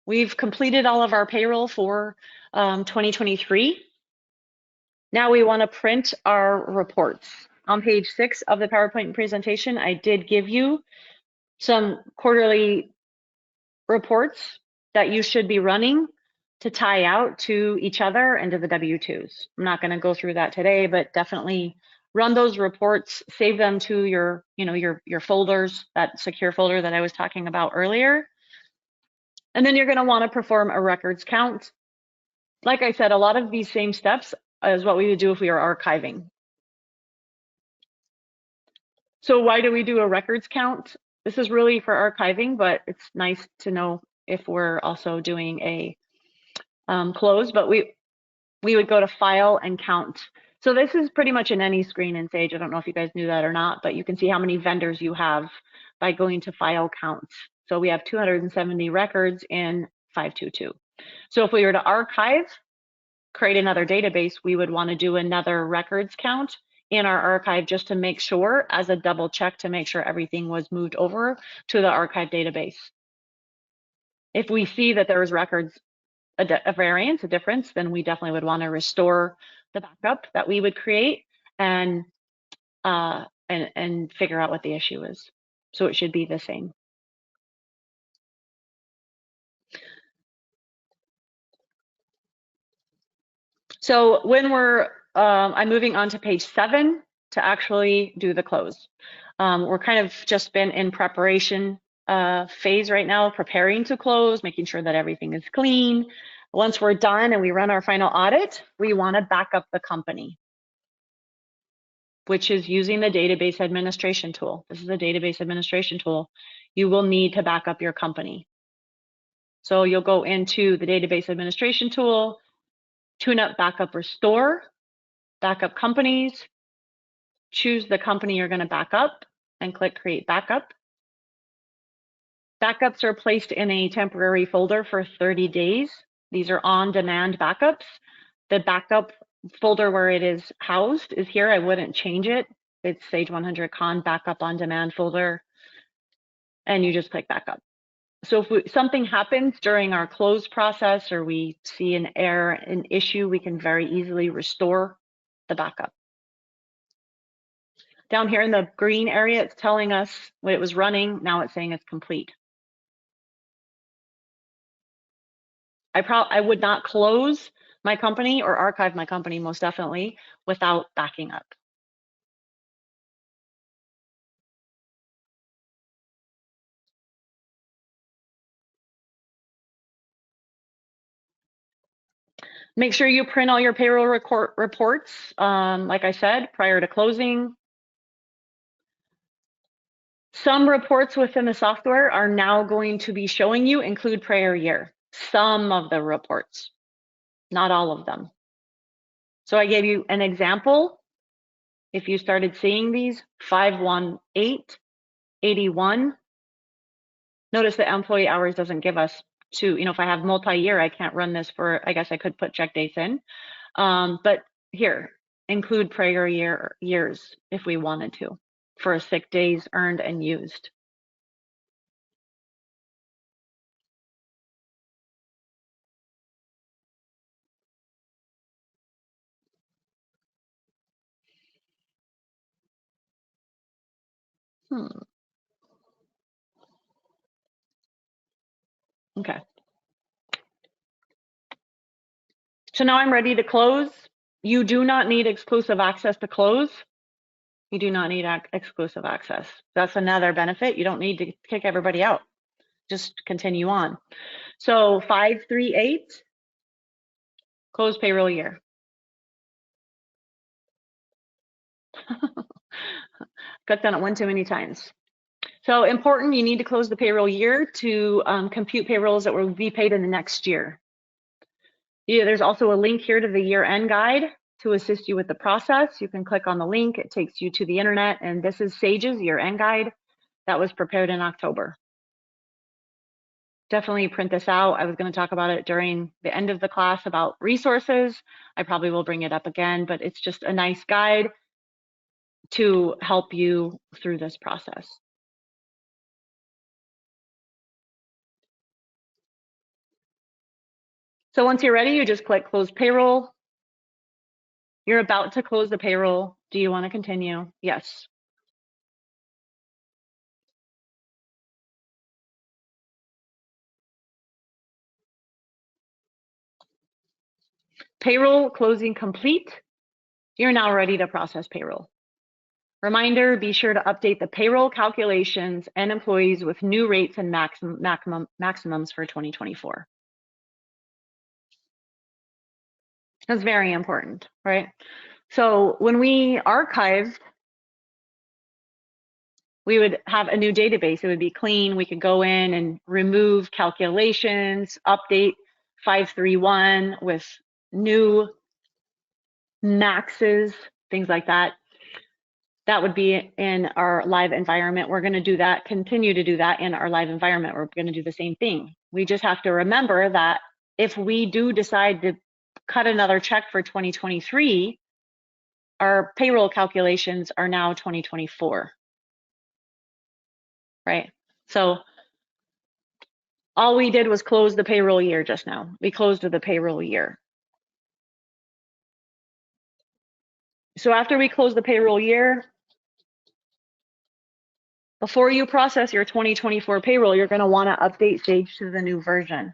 We've completed all of our payroll for 2023. Now we want to print our reports. On page 6 of the PowerPoint presentation, I did give you some quarterly reports that you should be running to tie out to each other and to the W-2s. I'm not going to go through that today, but definitely run those reports, save them to your folders, that secure folder that I was talking about earlier. And then you're going to want to perform a records count. Like I said, a lot of these same steps is what we would do if we were archiving. So why do we do a records count? This is really for archiving, but it's nice to know if we're also doing a close. But we would go to File and Count. So this is pretty much in any screen in Sage. I don't know if you guys knew that or not, but you can see how many vendors you have by going to File Count. So we have 270 records in 522. So if we were to archive, create another database, we would want to do another records count in our archive just to make sure, as a double check, to make sure everything was moved over to the archive database. If we see that there was records, a variance, a difference, then we definitely would want to restore the backup that we would create and figure out what the issue is. So it should be the same. So when I'm moving on to page 7 to actually do the close. We're kind of just been in preparation phase right now, preparing to close, making sure that everything is clean. Once we're done and we run our final audit, we want to back up the company, which is using the database administration tool. This is a database administration tool. You will need to back up your company. So you'll go into the database administration tool, tune up, backup, restore, backup companies, choose the company you're going to back up and click create backup. Backups are placed in a temporary folder for 30 days. These are on-demand backups. The backup folder where it is housed is here. I wouldn't change it. It's Sage 100 Con backup on demand folder, and you just click backup. So if something happens during our close process or we see an error, an issue, we can very easily restore the backup. Down here in the green area, it's telling us when it was running. Now it's saying it's complete. I would not close my company or archive my company, most definitely, without backing up. Make sure you print all your payroll reports, like I said, prior to closing. Some reports within the software are now going to be showing you include prior year. Some of the reports, not all of them. So I gave you an example. If you started seeing these, 51881, notice the employee hours doesn't give us if I have multi-year, I can't run this for, I guess I could put check dates in. But here, include prior years if we wanted to for sick days earned and used. Okay. So now I'm ready to close. You do not need exclusive access to close. You do not need exclusive access. That's another benefit. You don't need to kick everybody out. Just continue on. So 538, close payroll year. Got done it one too many times. So important, you need to close the payroll year to compute payrolls that will be paid in the next year. There's also a link here to the year-end guide to assist you with the process. You can click on the link, it takes you to the internet, and this is Sage's year-end guide that was prepared in October. Definitely print this out. I was going to talk about it during the end of the class about resources. I probably will bring it up again, but it's just a nice guide to help you through this process. So once you're ready, you just click close payroll. You're about to close the payroll. Do you want to continue? Yes. Payroll closing complete. You're now ready to process payroll. Reminder, be sure to update the payroll calculations and employees with new rates and maximums for 2024. That's very important, right? So when we archived, we would have a new database. It would be clean. We could go in and remove calculations, update 531 with new maxes, things like that. That would be in our live environment. We're going to do that, continue to do that in our live environment. We're going to do the same thing. We just have to remember that if we do decide to cut another check for 2023, our payroll calculations are now 2024, right? So all we did was close the payroll year just now. We closed the payroll year. So after we close the payroll year, before you process your 2024 payroll, you're going to want to update Sage to the new version.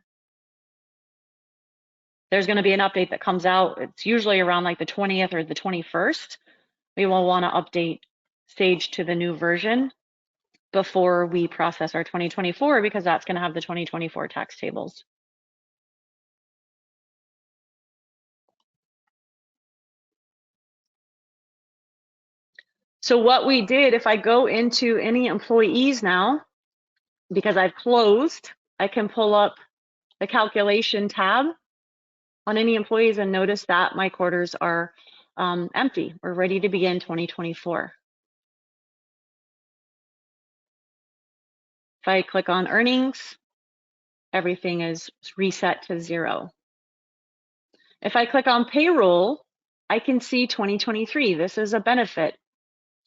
There's going to be an update that comes out. It's usually around like the 20th or the 21st. We will want to update Sage to the new version before we process our 2024, because that's going to have the 2024 tax tables. So what we did, if I go into any employees now, because I've closed, I can pull up the calculation tab on any employees and notice that my quarters are empty. We're ready to begin 2024. If I click on earnings, everything is reset to 0. If I click on payroll, I can see 2023. This is a benefit.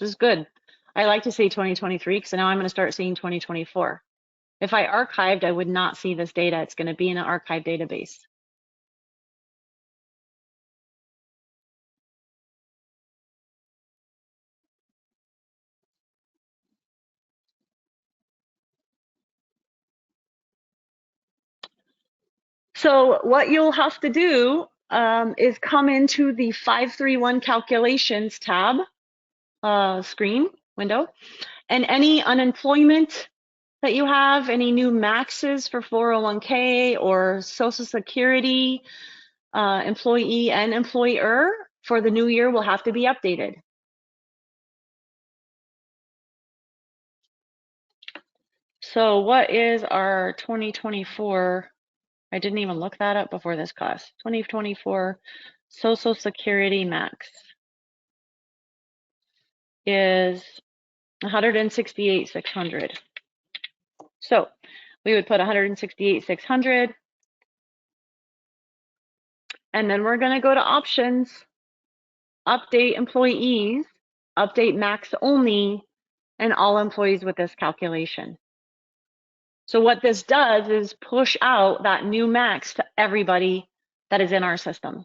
This is good. I like to see 2023 because now I'm going to start seeing 2024. If I archived, I would not see this data. It's going to be in an archive database. So what you'll have to do is come into the 531 calculations tab screen window, and any unemployment that you have, any new maxes for 401k or Social Security, employee and employer for the new year will have to be updated. So what is our 2024? I didn't even look that up before this class. 2024 Social Security max is 168,600. So we would put 168,600, and then we're going to go to options, update employees, update max only, and all employees with this calculation. So what this does is push out that new max to everybody that is in our system,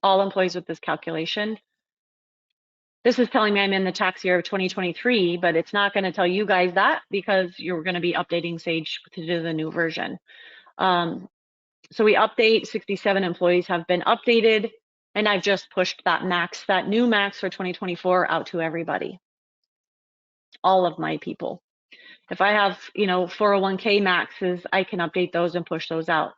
all employees with this calculation. This is telling me I'm in the tax year of 2023, but it's not going to tell you guys that because you're going to be updating Sage to do the new version. So we update, 67 employees have been updated, and I've just pushed that max, that new max for 2024 out to everybody, all of my people. If I have, 401k maxes, I can update those and push those out.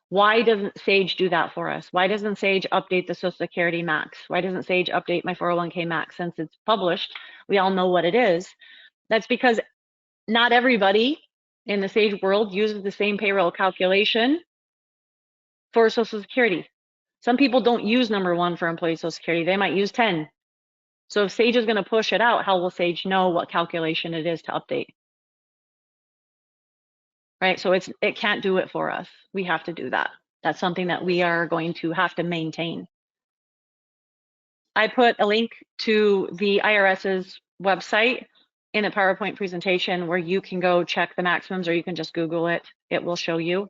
Why doesn't Sage do that for us? Why doesn't Sage update the Social Security max? Why doesn't Sage update my 401k max? Since it's published, we all know what it is. That's because not everybody in the Sage world uses the same payroll calculation for Social Security. Some people don't use number 1 for employee Social Security. They might use 10. So if Sage is going to push it out, how will Sage know what calculation it is to update? Right, so it can't do it for us. We have to do that. That's something that we are going to have to maintain. I put a link to the IRS's website in a PowerPoint presentation where you can go check the maximums, or you can just Google it. It will show you.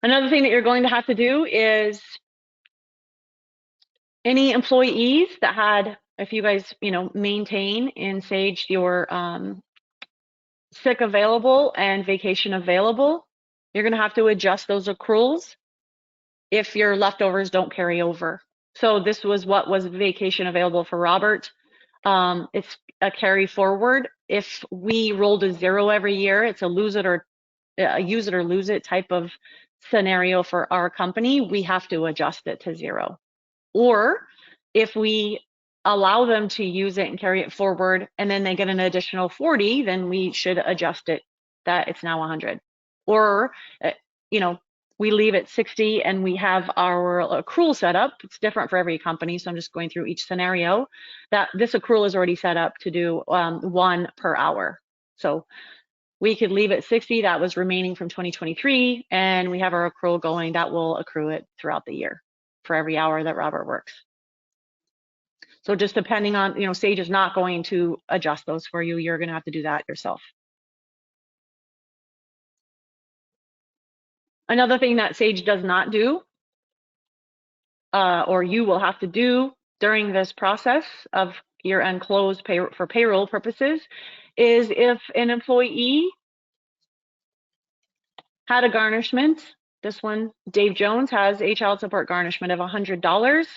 Another thing that you're going to have to do is any employees that had, if you guys, maintain in Sage your sick available and vacation available, you're going to have to adjust those accruals if your leftovers don't carry over. So this was what was vacation available for Robert. It's a carry forward. If we roll to 0 every year, it's a use it or lose it type of scenario for our company. We have to adjust it to 0. Or if we allow them to use it and carry it forward, and then they get an additional 40, then we should adjust it that it's now 100. Or, we leave it 60 and we have our accrual set up. It's different for every company, so I'm just going through each scenario. That this accrual is already set up to do 1 per hour. So we could leave it 60, that was remaining from 2023, and we have our accrual going, that will accrue it throughout the year. for every hour that Robert works. So just depending on, Sage is not going to adjust those for you. You're going to have to do that yourself. Another thing that Sage does not do, or you will have to do during this process of year-end close for payroll purposes, is if an employee had a garnishment, this one, Dave Jones, has a child support garnishment of $100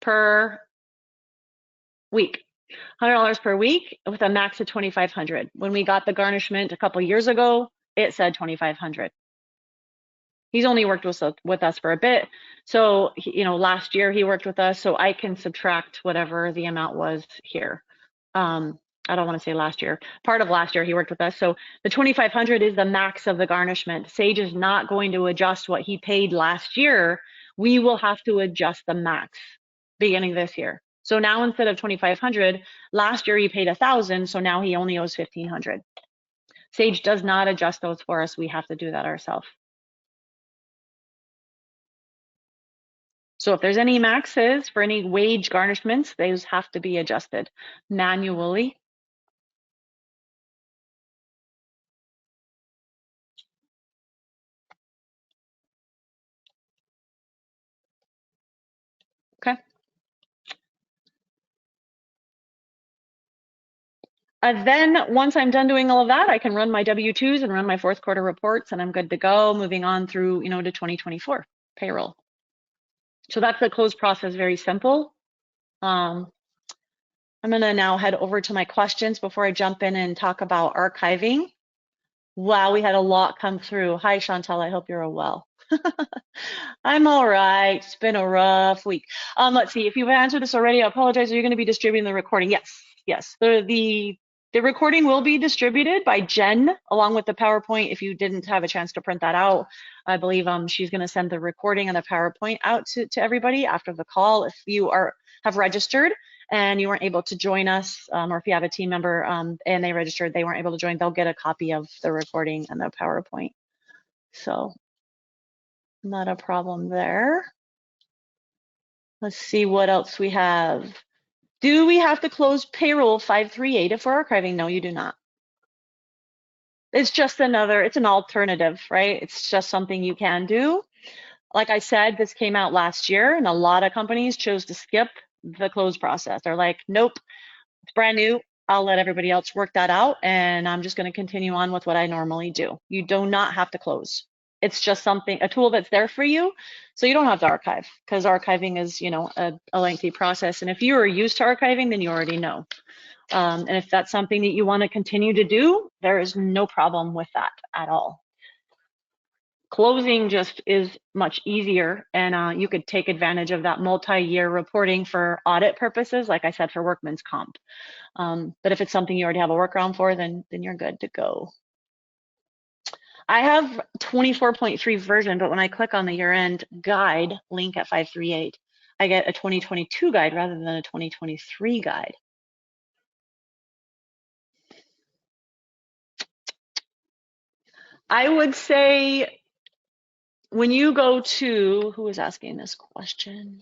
per week. $100 per week with a max of $2,500. When we got the garnishment a couple years ago, it said $2,500. He's only worked with us for a bit. So, last year he worked with us, so I can subtract whatever the amount was here. I don't want to say last year. Part of last year he worked with us. So the $2,500 is the max of the garnishment. Sage is not going to adjust what he paid last year. We will have to adjust the max beginning this year. So now instead of $2,500, last year he paid $1,000, so now he only owes $1,500. Sage does not adjust those for us. We have to do that ourselves. So if there's any maxes for any wage garnishments, those have to be adjusted manually. Okay. Then once I'm done doing all of that, I can run my W-2s and run my fourth quarter reports, and I'm good to go, moving on through, to 2024 payroll. So that's the close process, very simple. I'm gonna now head over to my questions before I jump in and talk about archiving. Wow, we had a lot come through. Hi, Shantal, I hope you're well. I'm all right. It's been a rough week. Let's see, if you've answered this already, I apologize. Are you going to be distributing the recording? Yes. The recording will be distributed by Jen along with the PowerPoint. If you didn't have a chance to print that out, I believe she's going to send the recording and the PowerPoint out to everybody after the call. If you have registered and you weren't able to join us, or if you have a team member and they registered, they weren't able to join, they'll get a copy of the recording and the PowerPoint. So not a problem there. Let's see what else we have. Do we have to close payroll 538 if we're archiving? No, you do not. It's just it's an alternative, right? It's just something you can do. Like I said, this came out last year and a lot of companies chose to skip the close process. They're like, nope, it's brand new. I'll let everybody else work that out and I'm just going to continue on with what I normally do. You do not have to close. It's just a tool that's there for you, so you don't have to archive, because archiving is, a lengthy process. And if you are used to archiving, then you already know. And if that's something that you want to continue to do, there is no problem with that at all. Closing just is much easier, and you could take advantage of that multi-year reporting for audit purposes, like I said, for workman's comp. But if it's something you already have a workaround for, then you're good to go. I have 24.3 version, but when I click on the year-end guide link at 538, I get a 2022 guide rather than a 2023 guide. I would say when you go to, who is asking this question?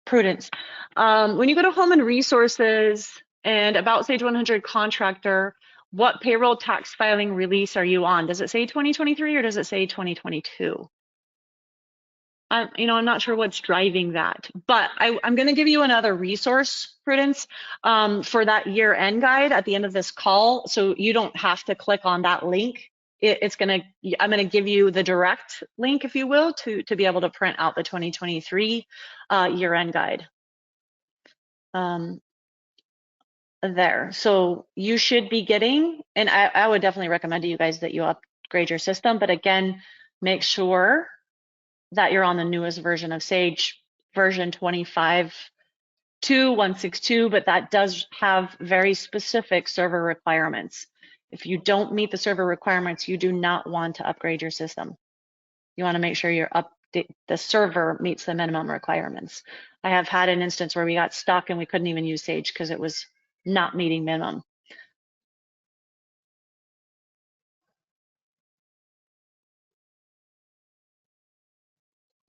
Prudence. When you go to Home and Resources and About Sage 100 Contractor, what payroll tax filing release are you on? Does it say 2023 or does it say 2022? I'm not sure what's driving that, but I'm going to give you another resource, Prudence, for that year-end guide at the end of this call. So you don't have to click on that link. I'm going to give you the direct link, if you will, to be able to print out the 2023 year-end guide. There. So you should be getting, and I would definitely recommend to you guys that you upgrade your system, but again, make sure that you're on the newest version of Sage, version 25.2.162, but that does have very specific server requirements. If you don't meet the server requirements, you do not want to upgrade your system. You want to make sure the server meets the minimum requirements. I have had an instance where we got stuck and we couldn't even use Sage because it was not meeting minimum.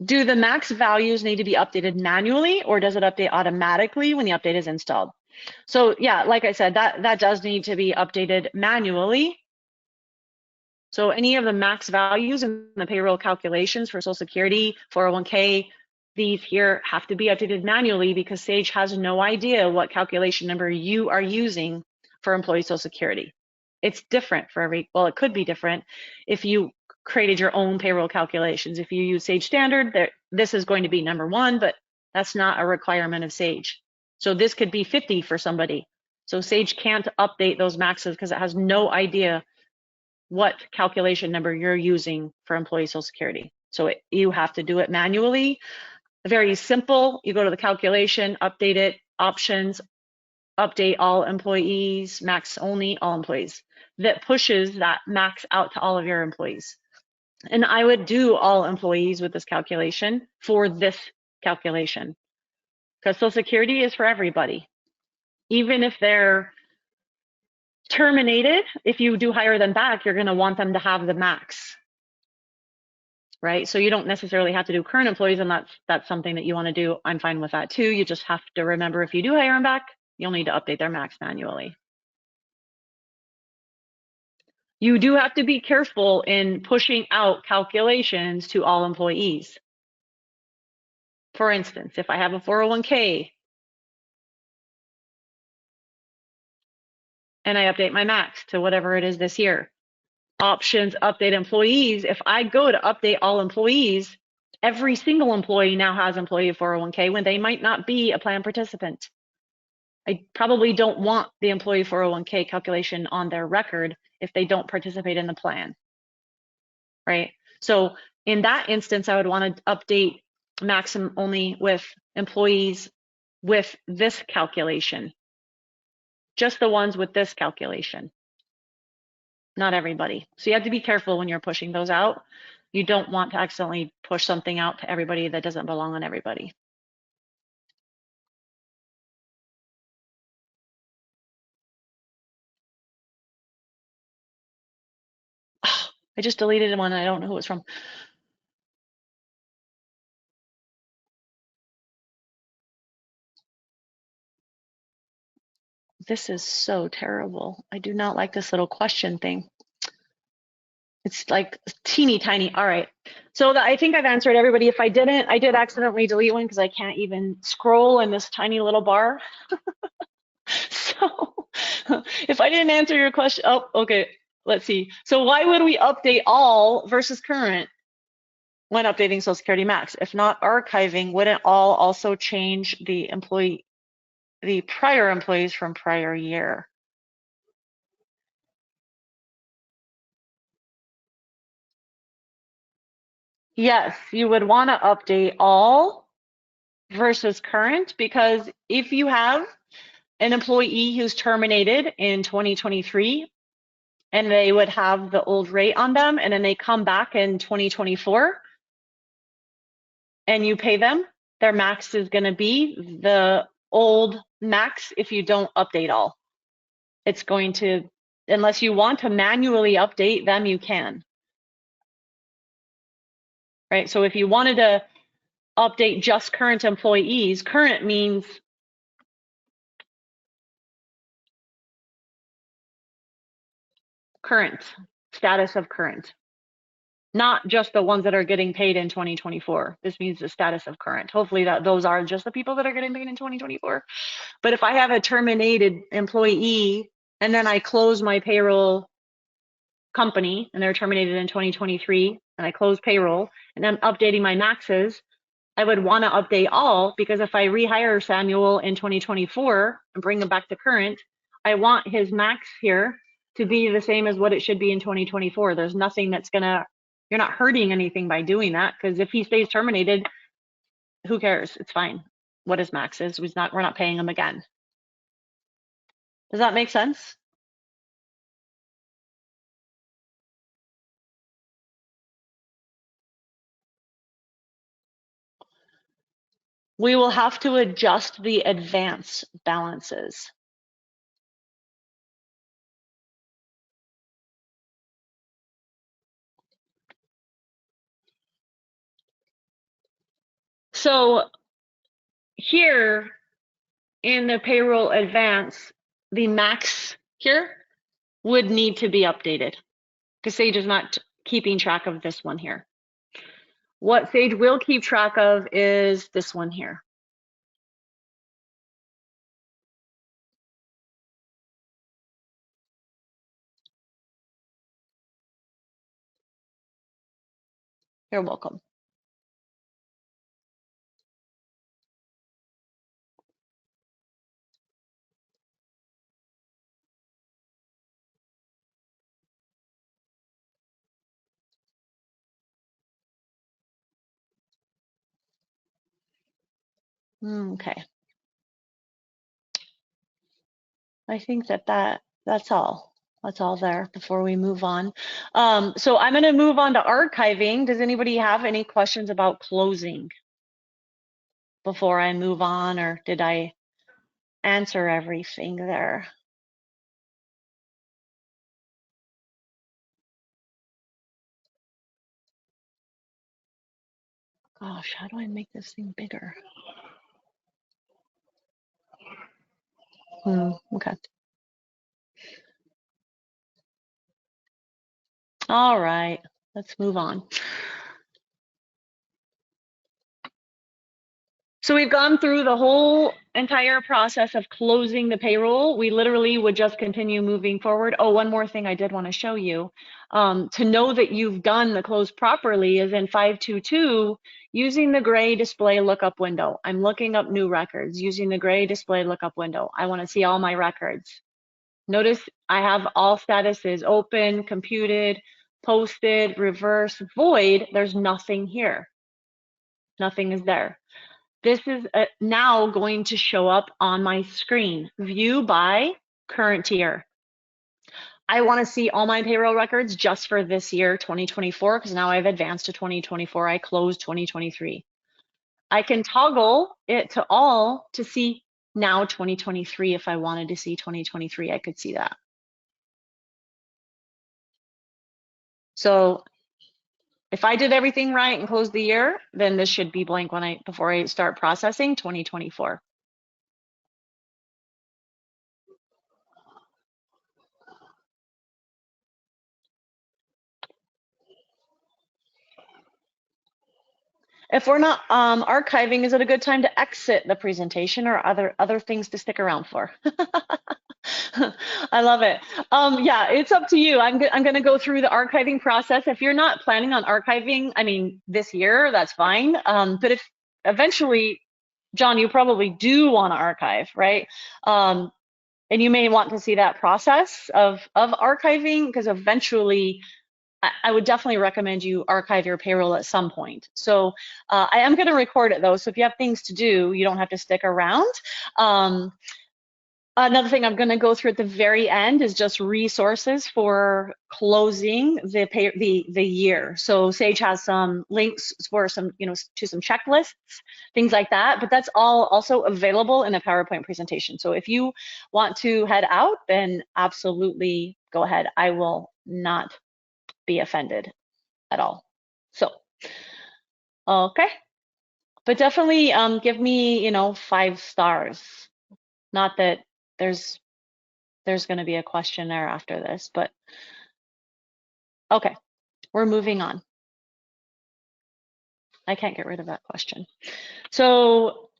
Do the max values need to be updated manually, or does it update automatically when the update is installed? So yeah, like I said, that does need to be updated manually. So any of the max values in the payroll calculations for Social Security, 401k, these here have to be updated manually because Sage has no idea what calculation number you are using for employee Social Security. It's different for every, well, it could be different if you created your own payroll calculations. If you use Sage Standard, this is going to be number one, but that's not a requirement of Sage. So this could be 50 for somebody. So Sage can't update those maxes because it has no idea what calculation number you're using for employee Social Security. So you have to do it manually. Very simple. You go to the calculation, update it, options, update all employees, max only, all employees. That pushes that max out to all of your employees. And I would do all employees with this calculation for this calculation because Social Security is for everybody. Even if they're terminated, if you do hire them back, you're going to want them to have the max, right? So you don't necessarily have to do current employees, and that's something that you want to do. I'm fine with that too. You just have to remember if you do hire them back, you'll need to update their max manually. You do have to be careful in pushing out calculations to all employees. For instance, if I have a 401k and I update my max to whatever it is this year, options, update employees. If I go to update all employees, every single employee now has employee 401k when they might not be a plan participant. I probably don't want the employee 401k calculation on their record if they don't participate in the plan, right? So in that instance, I would want to update maximum only with employees with this calculation, just the ones with this calculation, not everybody. So you have to be careful when you're pushing those out. You don't want to accidentally push something out to everybody that doesn't belong on everybody. I just deleted one. I don't know who it's from. This is so terrible. I do not like this little question thing. It's like teeny tiny. All right. So I think I've answered everybody. If I didn't, I did accidentally delete one because I can't even scroll in this tiny little bar. So if I didn't answer your question, oh, okay. Let's see. So why would we update all versus current when updating Social Security Max? If not archiving, wouldn't all also change the prior employees from prior year? Yes, you would want to update all versus current, because if you have an employee who's terminated in 2023 and they would have the old rate on them, and then they come back in 2024 and you pay them, their max is going to be the old max if you don't update all. It's going to, unless you want to manually update them, you can. Right? So if you wanted to update just current employees, current means current, status of current, not just the ones that are getting paid in 2024. This means the status of current. Hopefully those are just the people that are getting paid in 2024. But if I have a terminated employee and then I close my payroll company and they're terminated in 2023 and I close payroll and I'm updating my maxes, I would want to update all, because if I rehire Samuel in 2024 and bring him back to current, I want his max here to be the same as what it should be in 2024. There's nothing that's gonna, you're not hurting anything by doing that, because if he stays terminated, who cares? It's fine. What his max is, we're not paying him again. Does that make sense? We will have to adjust the advance balances. So here in the payroll advance, the max here would need to be updated because Sage is not keeping track of this one here. What Sage will keep track of is this one here. You're welcome. Okay. I think that's all. That's all there before we move on. So I'm going to move on to archiving. Does anybody have any questions about closing before I move on, or did I answer everything there? Gosh, how do I make this thing bigger? Okay. All right, let's move on. So we've gone through the whole entire process of closing the payroll. We literally would just continue moving forward. Oh, one more thing I did want to show you. To know that you've done the close properly is in 522, using the gray display lookup window. I'm looking up new records using the gray display lookup window. I want to see all my records. Notice I have all statuses: open, computed, posted, reverse, void. There's nothing here. Nothing is there. This is now going to show up on my screen. View by current year. I want to see all my payroll records just for this year, 2024, because now I've advanced to 2024. I closed 2023. I can toggle it to all to see now 2023. If I wanted to see 2023, I could see that. So if I did everything right and closed the year, then this should be blank before I start processing 2024. If we're not archiving, is it a good time to exit the presentation, or other things to stick around for? I love it. Yeah, it's up to you. I'm going to go through the archiving process. If you're not planning on archiving, I mean, this year, that's fine. But if eventually, John, you probably do want to archive, right? And you may want to see that process of archiving, because eventually I would definitely recommend you archive your payroll at some point. So I am going to record it though. So if you have things to do, you don't have to stick around. Another thing I'm going to go through at the very end is just resources for closing the year. So Sage has some links for some, to some checklists, things like that. But that's all also available in a PowerPoint presentation. So if you want to head out, then absolutely go ahead. I will not be offended at all. So, okay. But definitely give me, 5 stars. Not that there's going to be a question there after this, but okay, we're moving on. I can't get rid of that question. So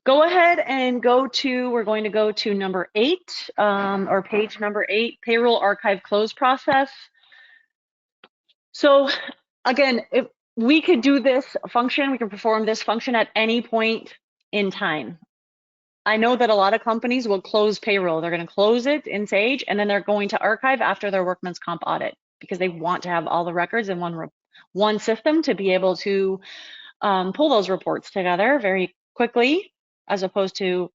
go ahead and we're going to go to number 8, or page number 8, payroll archive close process. So again, if we could do this function, we can perform this function at any point in time. I know that a lot of companies will close payroll. They're going to close it in Sage, and then they're going to archive after their workman's comp audit, because they want to have all the records in one system to be able to pull those reports together very quickly, as opposed to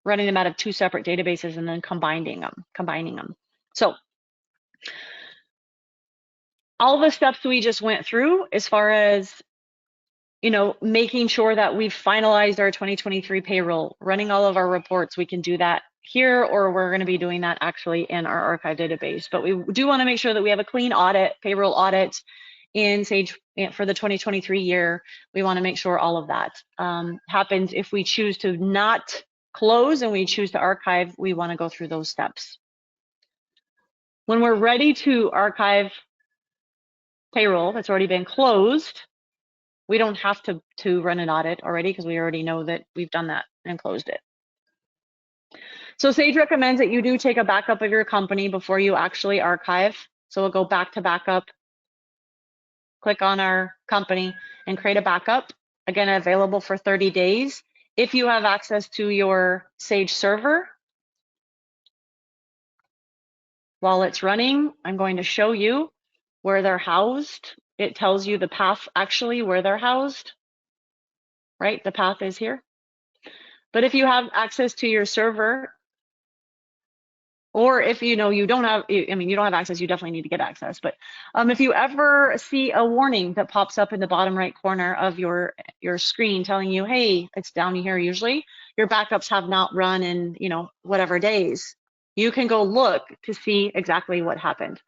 running them out of 2 separate databases and then combining them. So all the steps we just went through, as far as making sure that we've finalized our 2023 payroll, running all of our reports, we can do that here, or we're going to be doing that actually in our archive database. But we do want to make sure that we have a clean audit, payroll audit, in Sage for the 2023 year. We want to make sure all of that happens. If we choose to not close and we choose to archive, we want to go through those steps. When we're ready to archive payroll that's already been closed, we don't have to run an audit already because we already know that we've done that and closed it. So Sage recommends that you do take a backup of your company before you actually archive. So we'll go back to backup, click on our company and create a backup. Again, available for 30 days. If you have access to your Sage server, while it's running, I'm going to show you where they're housed. It tells you the path actually where they're housed, right? The path is here. But if you have access to your server, or if you don't have, I mean, you don't have access, you definitely need to get access. But if you ever see a warning that pops up in the bottom right corner of your screen telling you, hey, it's down here usually, your backups have not run in, whatever days, you can go look to see exactly what happened.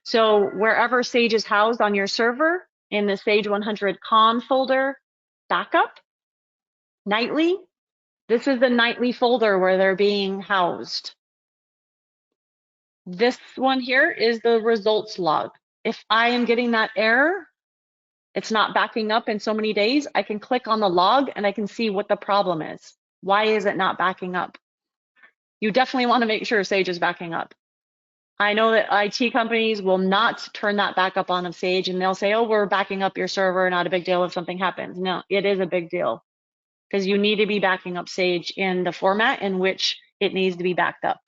So wherever Sage is housed on your server, in the Sage 100 con folder, backup, nightly, this is the nightly folder where they're being housed. This one here is the results log. If I am getting that error, it's not backing up in so many days, I can click on the log and I can see what the problem is. Why is it not backing up? You definitely want to make sure Sage is backing up. I know that IT companies will not turn that back up on of Sage and they'll say, oh, we're backing up your server, not a big deal if something happens. No, it is a big deal because you need to be backing up Sage in the format in which it needs to be backed up.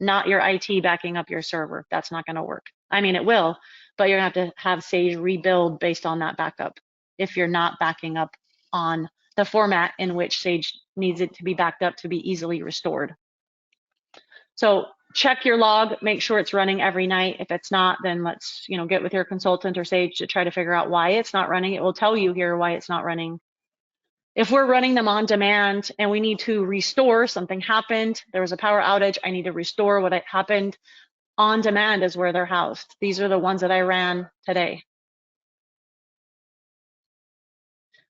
Not your IT backing up your server. That's not going to work. I mean, it will, but you're going to have to have Sage rebuild based on that backup if you're not backing up on the format in which Sage needs it to be backed up to be easily restored. So check your log, make sure it's running every night. If it's not, then let's get with your consultant or Sage to try to figure out why it's not running. It will tell you here why it's not running. If we're running them on demand and we need to restore, something happened, there was a power outage, I need to restore what happened, on demand is where they're housed. These are the ones that I ran today.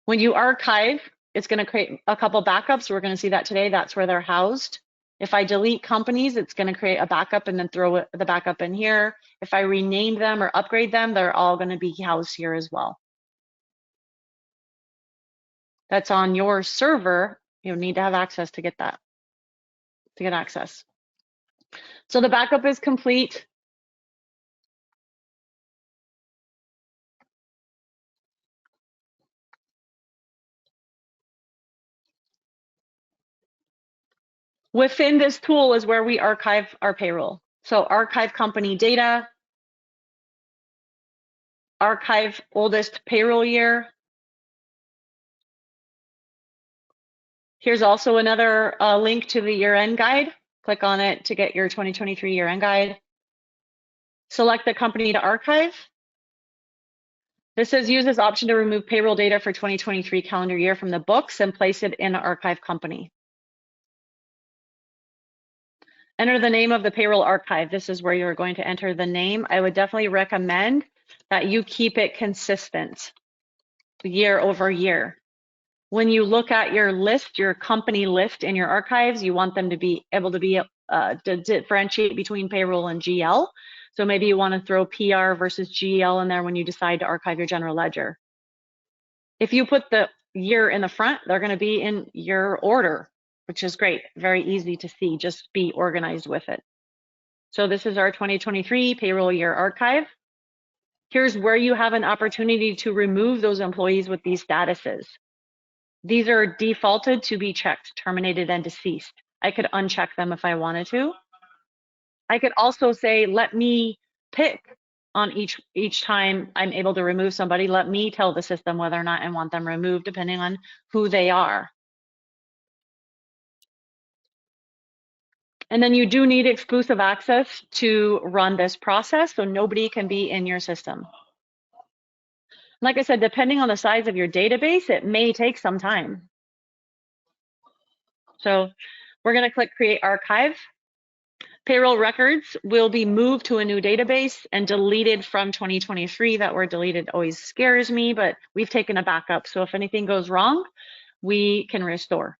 When you archive, it's going to create a couple backups. We're going to see that today. That's where they're housed. If I delete companies, it's going to create a backup and then throw the backup in here. If I rename them or upgrade them, they're all going to be housed here as well. That's on your server. You need to have access to get that, to get access. So the backup is complete. Within this tool is where we archive our payroll. So archive company data, archive oldest payroll year. Here's also another link to the year-end guide. Click on it to get your 2023 year-end guide. Select the company to archive. This says use this option to remove payroll data for 2023 calendar year from the books and place it in archive company. Enter the name of the payroll archive. This is where you're going to enter the name. I would definitely recommend that you keep it consistent year over year. When you look at your list, your company list in your archives, you want them to be able to be to differentiate between payroll and GL. So maybe you want to throw PR versus GL in there when you decide to archive your general ledger. If you put the year in the front, they're going to be in your order, which is great. Very easy to see. Just be organized with it. So this is our 2023 payroll year archive. Here's where you have an opportunity to remove those employees with these statuses. These are defaulted to be checked, terminated and deceased. I could uncheck them if I wanted to. I could also say, let me pick on each time I'm able to remove somebody, let me tell the system whether or not I want them removed, depending on who they are. And then you do need exclusive access to run this process, so nobody can be in your system. Like I said, depending on the size of your database, it may take some time. So we're going to click Create Archive. Payroll records will be moved to a new database and deleted from 2023. That word deleted always scares me, but we've taken a backup. So if anything goes wrong, we can restore.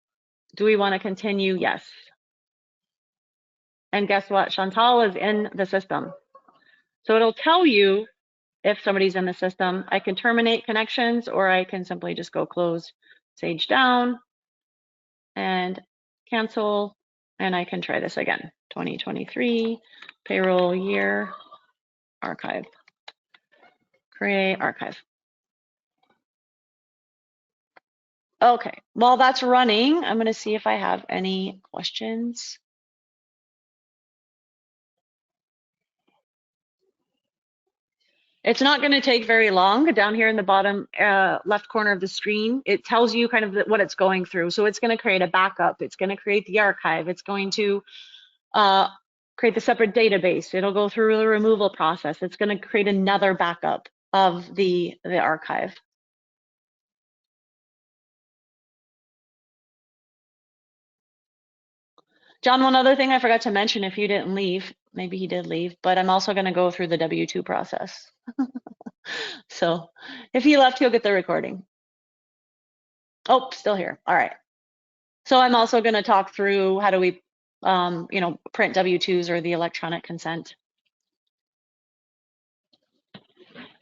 Do we want to continue? Yes. And guess what? Shantal is in the system. So it'll tell you if somebody's in the system. I can terminate connections, or I can simply just go close Sage down and cancel, and I can try this again. 2023 payroll year archive. Create archive. Okay, while that's running, I'm going to see if I have any questions. It's not going to take very long. Down here in the bottom left corner of the screen, it tells you kind of what it's going through. So it's going to create a backup. It's going to create the archive. It's going to create the separate database. It'll go through the removal process. It's going to create another backup of the archive. John, one other thing I forgot to mention, if you didn't leave, maybe he did leave, but I'm also going to go through the W-2 process. So if he left, he'll get the recording. Oh, still here. All right. So I'm also going to talk through how do we, print W-2s or the electronic consent.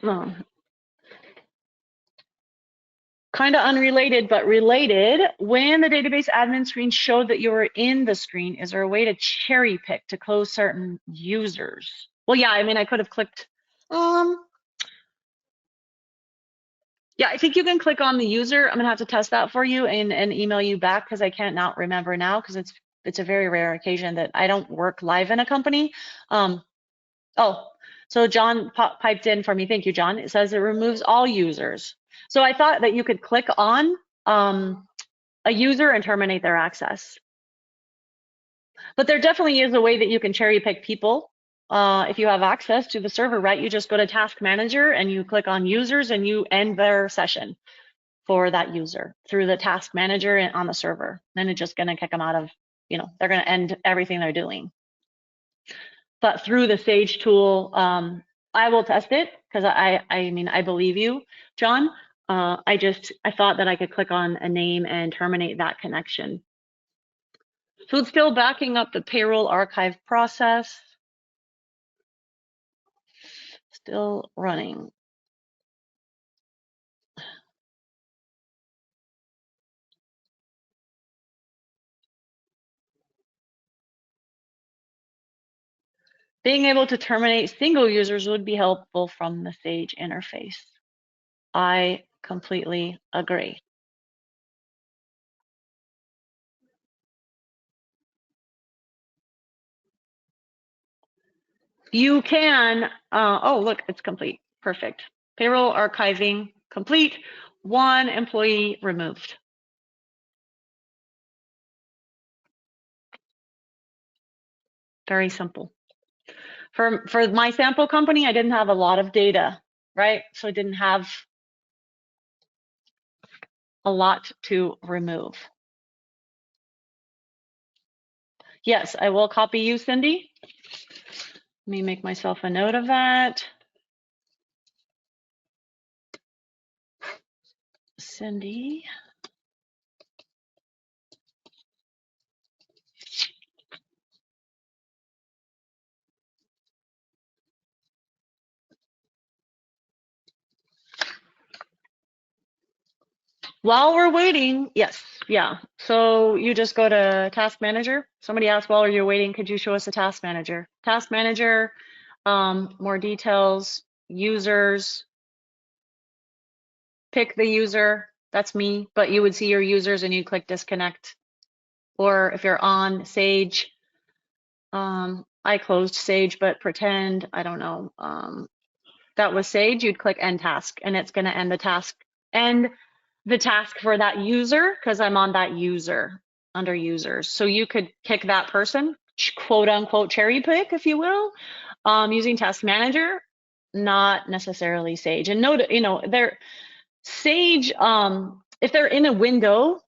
Kind of unrelated, but related. When the database admin screen showed that you were in the screen, is there a way to cherry pick to close certain users? Well, yeah, I mean, I could have clicked. Yeah, I think you can click on the user. I'm gonna have to test that for you and email you back because I can't not remember now because it's a very rare occasion that I don't work live in a company. Oh, so John piped in for me. Thank you, John. It says it removes all users. So I thought that you could click on a user and terminate their access. But there definitely is a way that you can cherry pick people. If you have access to the server, right? You just go to Task Manager and you click on users and you end their session for that user through the Task Manager and on the server. Then it's just going to kick them out of, they're going to end everything they're doing. But through the Sage tool, I will test it because I believe you, John. I thought that I could click on a name and terminate that connection. So it's still backing up the payroll archive process. Still running. Being able to terminate single users would be helpful from the Sage interface. I completely agree. You can, oh, look, it's complete. Perfect. Payroll archiving complete. 1 employee removed. Very simple. For my sample company, I didn't have a lot of data, right? So I didn't have a lot to remove. Yes, I will copy you, Cindy. Let me make myself a note of that. Cindy. While we're waiting, yes, yeah. So you just go to Task Manager. Somebody asked, while you're waiting, could you show us the Task Manager? Task Manager, more details, users, pick the user, that's me, but you would see your users and you'd click disconnect. Or if you're on Sage, I closed Sage, but pretend, I don't know, that was Sage, you'd click end task and it's gonna end the task. And the task for that user, because I'm on that user under users. So you could pick that person, quote unquote cherry pick, if you will, using Task Manager, not necessarily Sage. And note, they're Sage, if they're in a window,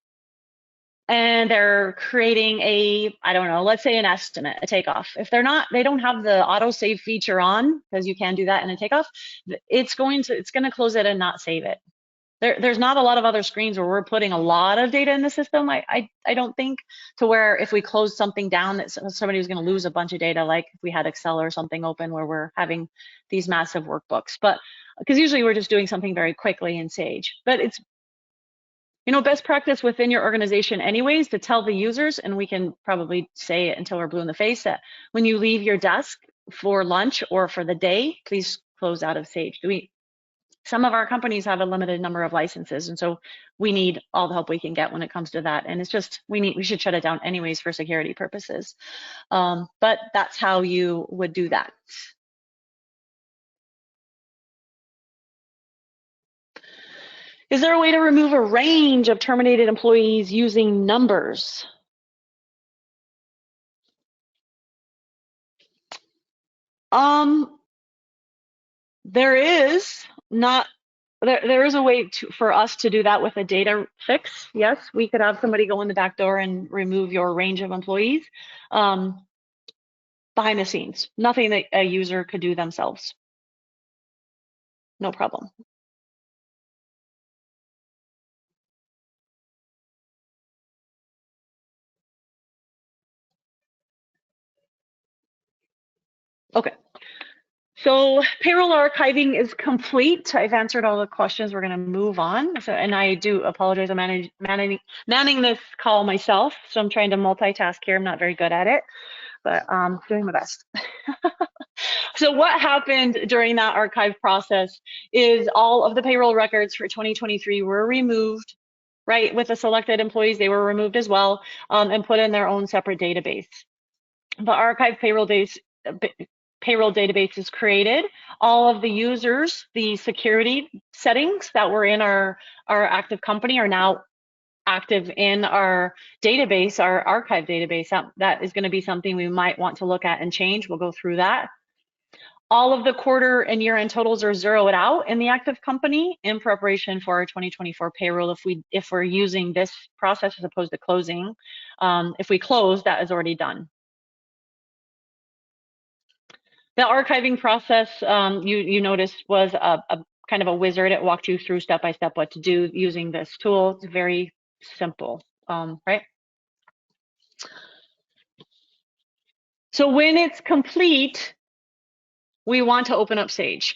and they're creating a, I don't know, let's say an estimate, a takeoff. If they don't have the auto save feature on, because you can do that in a takeoff, it's going to close it and not save it. There's not a lot of other screens where we're putting a lot of data in the system. I don't think, to where if we close something down that somebody was going to lose a bunch of data, like if we had Excel or something open where we're having these massive workbooks. But because usually we're just doing something very quickly in Sage. But it's, you know, best practice within your organization anyways to tell the users, and we can probably say it until we're blue in the face, that when you leave your desk for lunch or for the day, please close out of Sage. Some of our companies have a limited number of licenses, and so we need all the help we can get when it comes to that. And it's just, we should shut it down anyways for security purposes. But that's how you would do that. Is there a way to remove a range of terminated employees using numbers? There is not. There is a way for us to do that with a data fix. Yes, we could have somebody go in the back door and remove your range of employees behind the scenes. Nothing that a user could do themselves. No problem. Okay. So payroll archiving is complete. I've answered all the questions. We're going to move on. So, and I do apologize. I'm manning this call myself. So I'm trying to multitask here. I'm not very good at it, but doing my best. So what happened during that archive process is all of the payroll records for 2023 were removed, right? With the selected employees, they were removed as well, and put in their own separate database. The archive payroll database is created. All of the users, the security settings that were in our active company are now active in our database, our archive database. That is going to be something we might want to look at and change. We'll go through that. All of the quarter and year-end totals are zeroed out in the active company in preparation for our 2024 payroll. If we're using this process as opposed to closing, if we close, that is already done. The archiving process, you noticed, was a kind of a wizard. It walked you through step by step what to do using this tool. It's very simple, right? So when it's complete, we want to open up Sage.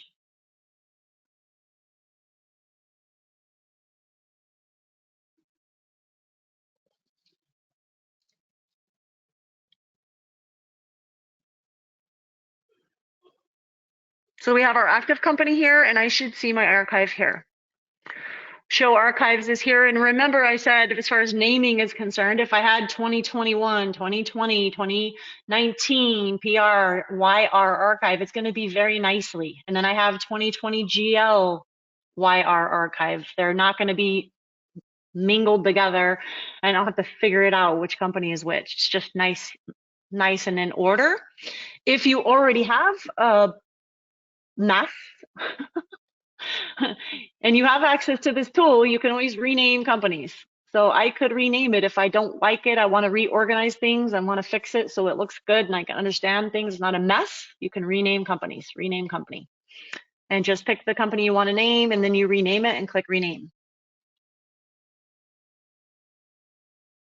So we have our active company here, and I should see my archive here. Show archives is here. And remember, I said, as far as naming is concerned, if I had 2021, 2020, 2019 PR, YR archive, it's going to be very nicely. And then I have 2020 GL YR archive. They're not going to be mingled together, and I'll have to figure it out which company is which. It's just nice and in order. If you already have a mess and you have access to this tool, you can always rename companies. So I could rename it if I don't like it. I want to reorganize things. I want to fix it so it looks good and I can understand things. It's not a mess. You can rename companies, rename company, and just pick the company you want to name, and then you rename it and click rename.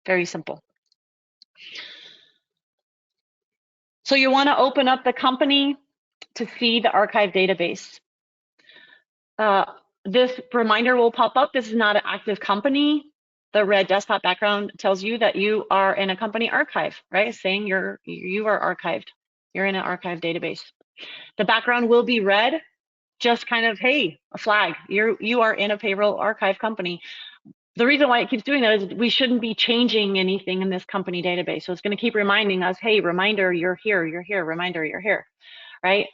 Very simple. So you want to open up the company to see the archive database. This reminder will pop up. This is not an active company. The red desktop background tells you that you are in a company archive, right? Saying you are archived. You're in an archive database. The background will be red, just kind of, hey, a flag. You are in a payroll archive company. The reason why it keeps doing that is we shouldn't be changing anything in this company database. So it's going to keep reminding us, hey, reminder, you're here, reminder, you're here, right?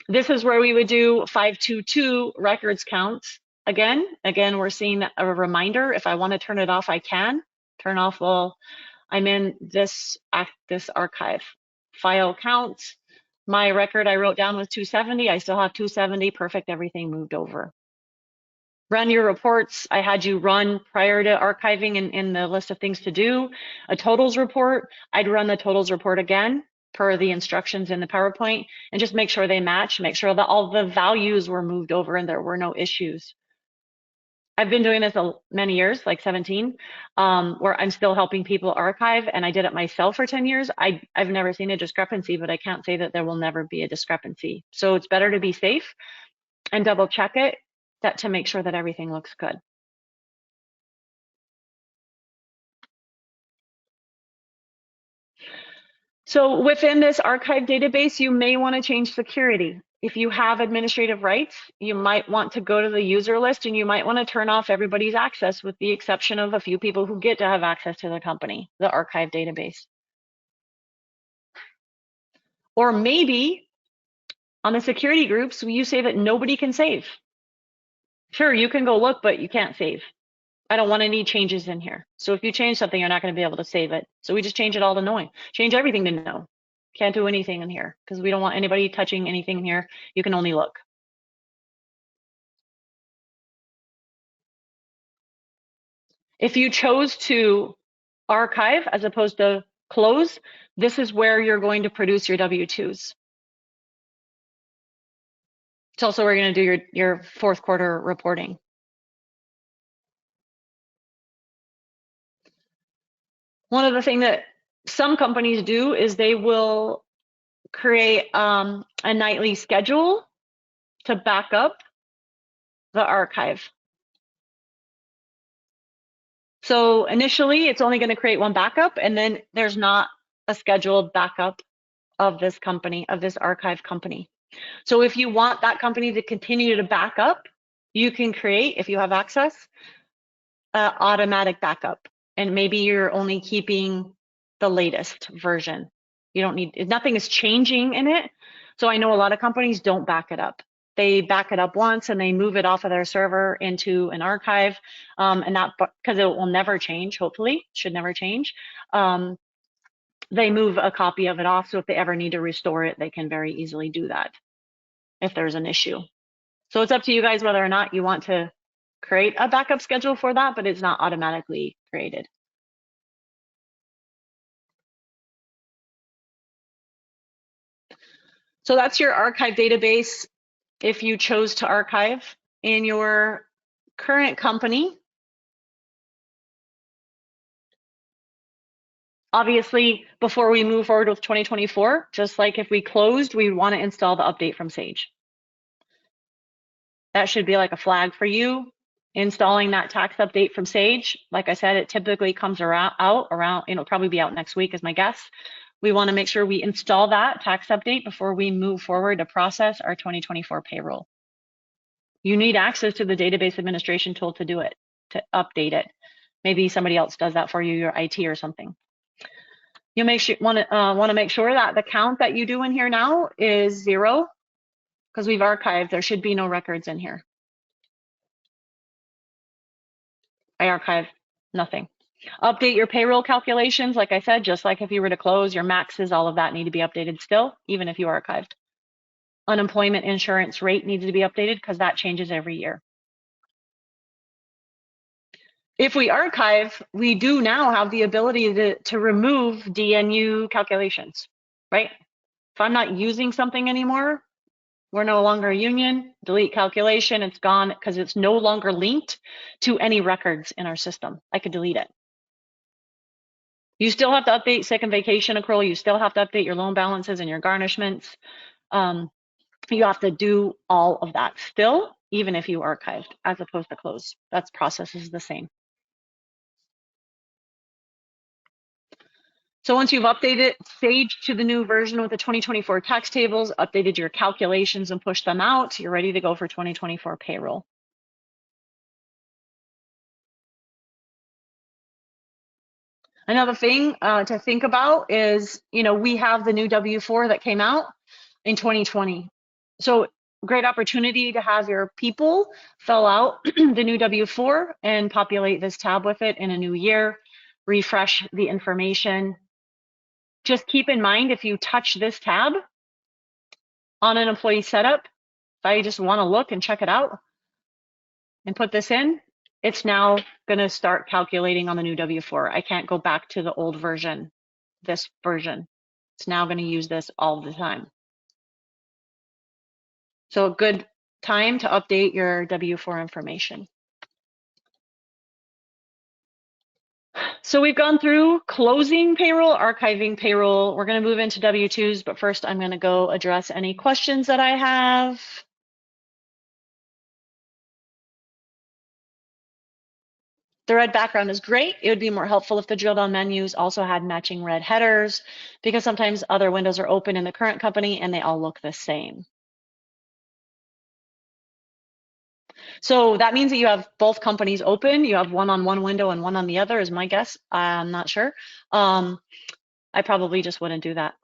This is where we would do 522 records counts. Again, we're seeing a reminder. If I want to turn it off, I can. Turn off, well, I'm in this archive. File count. My record I wrote down was 270. I still have 270. Perfect. Everything moved over. Run your reports. I had you run prior to archiving in the list of things to do, a totals report. I'd run the totals report again per the instructions in the PowerPoint and just make sure they match, make sure that all the values were moved over and there were no issues. I've been doing this many years, like 17, where I'm still helping people archive, and I did it myself for 10 years. I've never seen a discrepancy, but I can't say that there will never be a discrepancy. So it's better to be safe and double check it to make sure that everything looks good. So within this archive database, you may want to change security. If you have administrative rights, you might want to go to the user list and you might want to turn off everybody's access with the exception of a few people who get to have access to the company, the archive database. Or maybe on the security groups, you say that nobody can save. Sure, you can go look, but you can't save. I don't want any changes in here. So if you change something, you're not going to be able to save it. So we just change it all to no. Change everything to no. Can't do anything in here because we don't want anybody touching anything in here. You can only look. If you chose to archive as opposed to close, this is where you're going to produce your W-2s. It's also where you're going to do your fourth quarter reporting. One of the things that some companies do is they will create a nightly schedule to back up the archive. So initially, it's only going to create one backup, and then there's not a scheduled backup of this company, of this archive company. So if you want that company to continue to back up, you can create, if you have access, an automatic backup. And maybe you're only keeping the latest version. You don't need, nothing is changing in it. So I know a lot of companies don't back it up. They back it up once and they move it off of their server into an archive, and that, because it will never change, hopefully, should never change. They move a copy of it off, so if they ever need to restore it, they can very easily do that if there's an issue. So it's up to you guys whether or not you want to create a backup schedule for that, but it's not automatically created. So that's your archive database if you chose to archive in your current company. Obviously, before we move forward with 2024, just like if we closed, we want to install the update from Sage. That should be like a flag for you. Installing that tax update from Sage, like I said, it typically comes around, it'll probably be out next week is my guess. We want to make sure we install that tax update before we move forward to process our 2024 payroll. You need access to the database administration tool to do it, to update it. Maybe somebody else does that for you, your IT or something. You want to make sure that the count that you do in here now is 0 because we've archived. There should be no records in here. I archive nothing. Update your payroll calculations. Like I said, just like if you were to close, your maxes, all of that need to be updated still, even if you archived. Unemployment insurance rate needs to be updated because that changes every year. If we archive, we do now have the ability to remove DNU calculations, right? If I'm not using something anymore, we're no longer a union, delete calculation, it's gone because it's no longer linked to any records in our system. I could delete it. You still have to update sick and vacation accrual. You still have to update your loan balances and your garnishments. You have to do all of that still, even if you archived as opposed to close. That process is the same. So once you've updated Sage to the new version with the 2024 tax tables, updated your calculations and pushed them out, you're ready to go for 2024 payroll. Another thing to think about is, we have the new W-4 that came out in 2020. So great opportunity to have your people fill out the new W-4 and populate this tab with it in a new year, refresh the information. Just keep in mind, if you touch this tab on an employee setup, if I just want to look and check it out, and put this in, it's now going to start calculating on the new W-4. I can't go back to the old version, this version. It's now going to use this all the time. So a good time to update your W-4 information. So we've gone through closing payroll, archiving payroll. We're going to move into W-2s, but first I'm going to go address any questions that I have. The red background is great. It would be more helpful if the drill down menus also had matching red headers, because sometimes other windows are open in the current company and they all look the same. So that means that you have both companies open. You have one on one window and one on the other is my guess. I'm not sure. I probably just wouldn't do that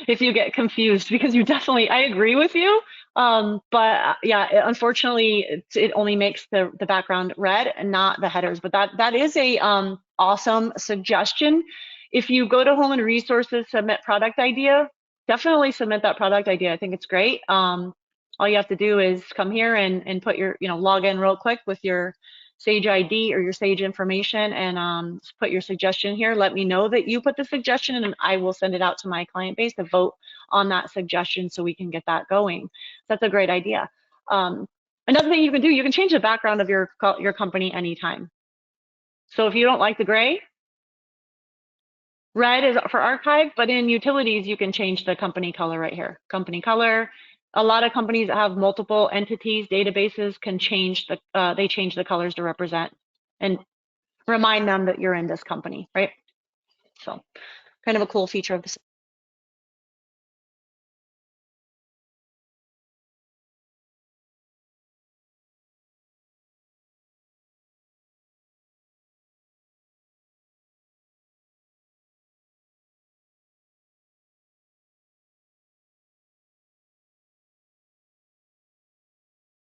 if you get confused, because you definitely, I agree with you. But yeah, unfortunately, it only makes the background red and not the headers. But that is a awesome suggestion. If you go to Home and Resources, submit product idea, definitely submit that product idea. I think it's great. All you have to do is come here and put your, log in real quick with your Sage ID or your Sage information and put your suggestion here. Let me know that you put the suggestion and I will send it out to my client base to vote on that suggestion so we can get that going. That's a great idea. Another thing you can do, you can change the background of your company anytime. So if you don't like the gray, red is for archive, but in utilities, you can change the company color right here. Company color. A lot of companies that have multiple entities, databases can change they change the colors to represent and remind them that you're in this company, right? So kind of a cool feature of this.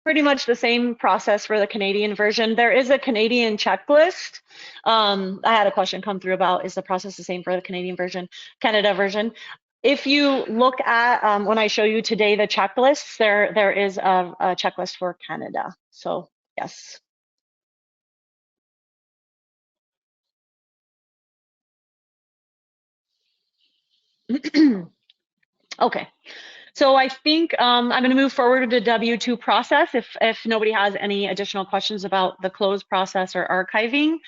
Pretty much the same process for the Canadian version. There is a Canadian checklist. I had a question come through about, is the process the same for the Canadian version, Canada version? If you look at, when I show you today the checklists, there is a checklist for Canada. So yes. Okay. So I think I'm going to move forward to the W-2 process if nobody has any additional questions about the close process or archiving.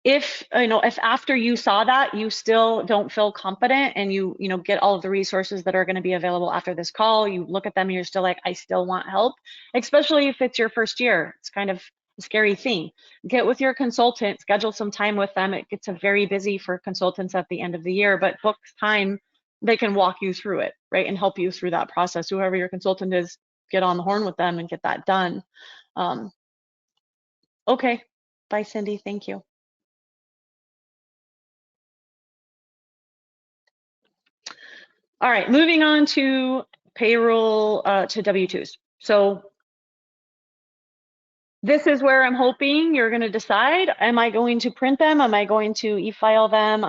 If after you saw that you still don't feel competent and you get all of the resources that are going to be available after this call, you look at them and you're still like, I still want help, especially if it's your first year. It's kind of a scary thing. Get with your consultant, schedule some time with them. It gets very busy for consultants at the end of the year, but book time. They can walk you through it, right, and help you through that process. Whoever your consultant is, get on the horn with them and get that done. Okay, bye, Cindy. Thank you. All right, moving on to payroll to W-2s. So this is where I'm hoping you're going to decide, am I going to print them? Am I going to e-file them?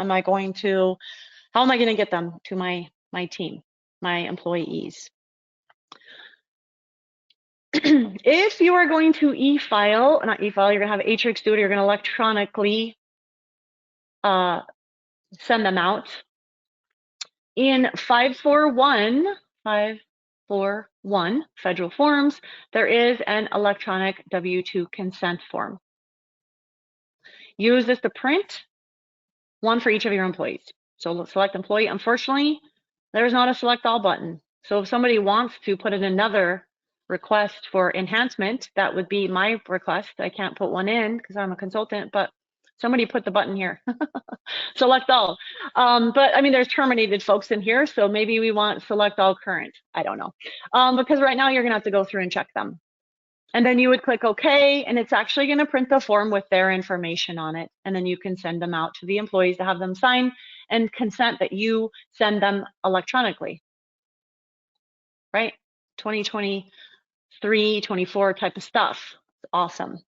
How am I going to get them to my team, my employees? If you are going to e-file, not e-file, you're going to have Atrix do it, you're going to electronically send them out. In 541 federal forms, there is an electronic W-2 consent form. Use this to print one for each of your employees. So select employee. Unfortunately, there's not a select all button. So if somebody wants to put in another request for enhancement, that would be my request. I can't put one in because I'm a consultant, but somebody put the button here. Select all. But I mean, there's terminated folks in here, so maybe we want select all current. I don't know. Because right now you're gonna have to go through and check them. And then you would click OK, and it's actually gonna print the form with their information on it. And then you can send them out to the employees to have them sign and consent that you send them electronically, right? 2023, 24 type of stuff. It's awesome.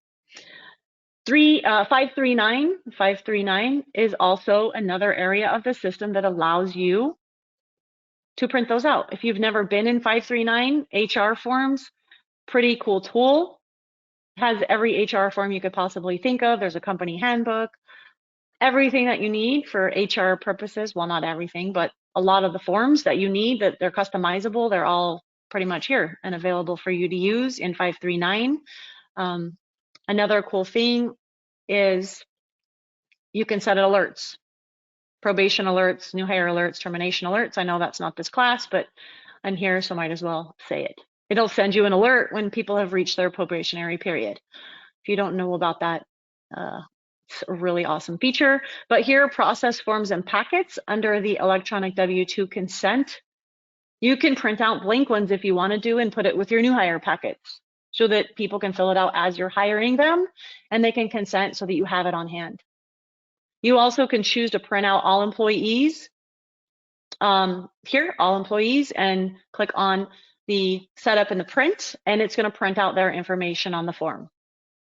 539 is also another area of the system that allows you to print those out. If you've never been in 539 HR forms, pretty cool tool. has every HR form you could possibly think of. There's a company handbook, everything that you need for HR purposes. Well, not everything, but a lot of the forms that you need, that they're customizable, they're all pretty much here and available for you to use in 539. Another cool thing is you can set alerts, probation alerts, new hire alerts, termination alerts. I know that's not this class, but I'm here, so might as well say it. It'll send you an alert when people have reached their probationary period. If you don't know about that, it's a really awesome feature. But here, process forms and packets under the electronic W-2 consent. You can print out blank ones if you want to do and put it with your new hire packets so that people can fill it out as you're hiring them and they can consent so that you have it on hand. You also can choose to print out all employees. Here, all employees, and click on the setup and the print, and it's going to print out their information on the form.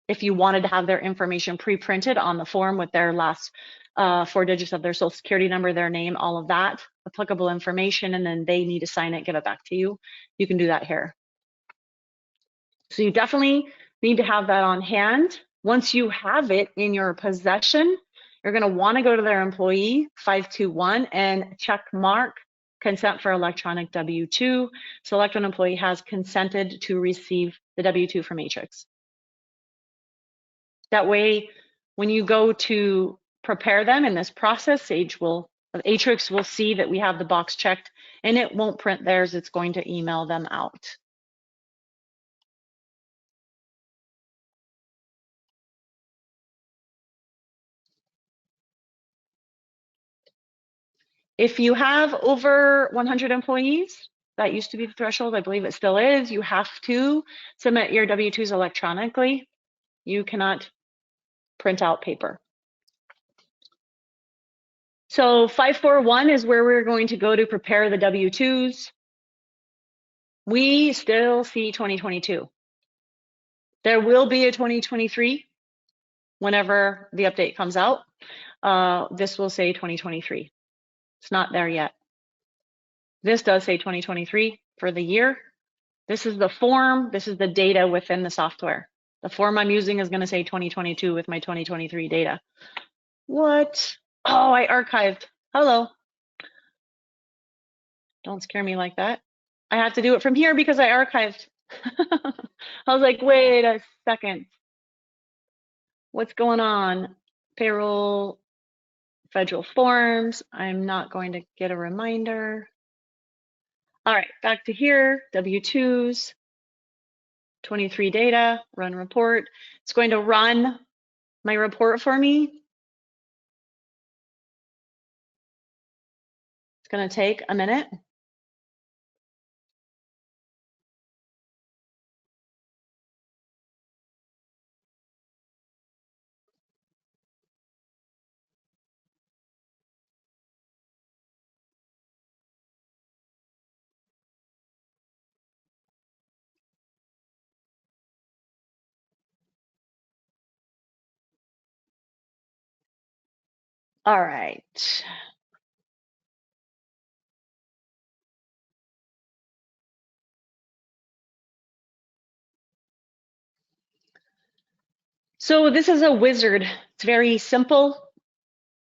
If you wanted to have their information pre-printed on the form with their last 4 digits of their social security number, their name, all of that applicable information, and then they need to sign it, give it back to you, you can do that here. So you definitely need to have that on hand. Once you have it in your possession, you're going to want to go to their employee 521 and check mark consent for electronic W-2. Select when employee has consented to receive the W-2 from Atrix. That way, when you go to prepare them in this process, Atrix will see that we have the box checked, and it won't print theirs. It's going to email them out. If you have over 100 employees, that used to be the threshold, I believe it still is, you have to submit your W-2s electronically. You cannot print out paper. So 541 is where we're going to go to prepare the W-2s. We still see 2022. There will be a 2023 whenever the update comes out. This will say 2023. It's not there yet. This does say 2023 for the year. This is the form. This is the data within the software. The form I'm using is going to say 2022 with my 2023 data. What? Oh, I archived. Hello. Don't scare me like that. I have to do it from here because I archived. I was like, wait a second. What's going on? Payroll, federal forms. I'm not going to get a reminder. All right, back to here, W-2s, 23 data, run report. It's going to run my report for me. It's going to take a minute. All right. So this is a wizard. It's very simple.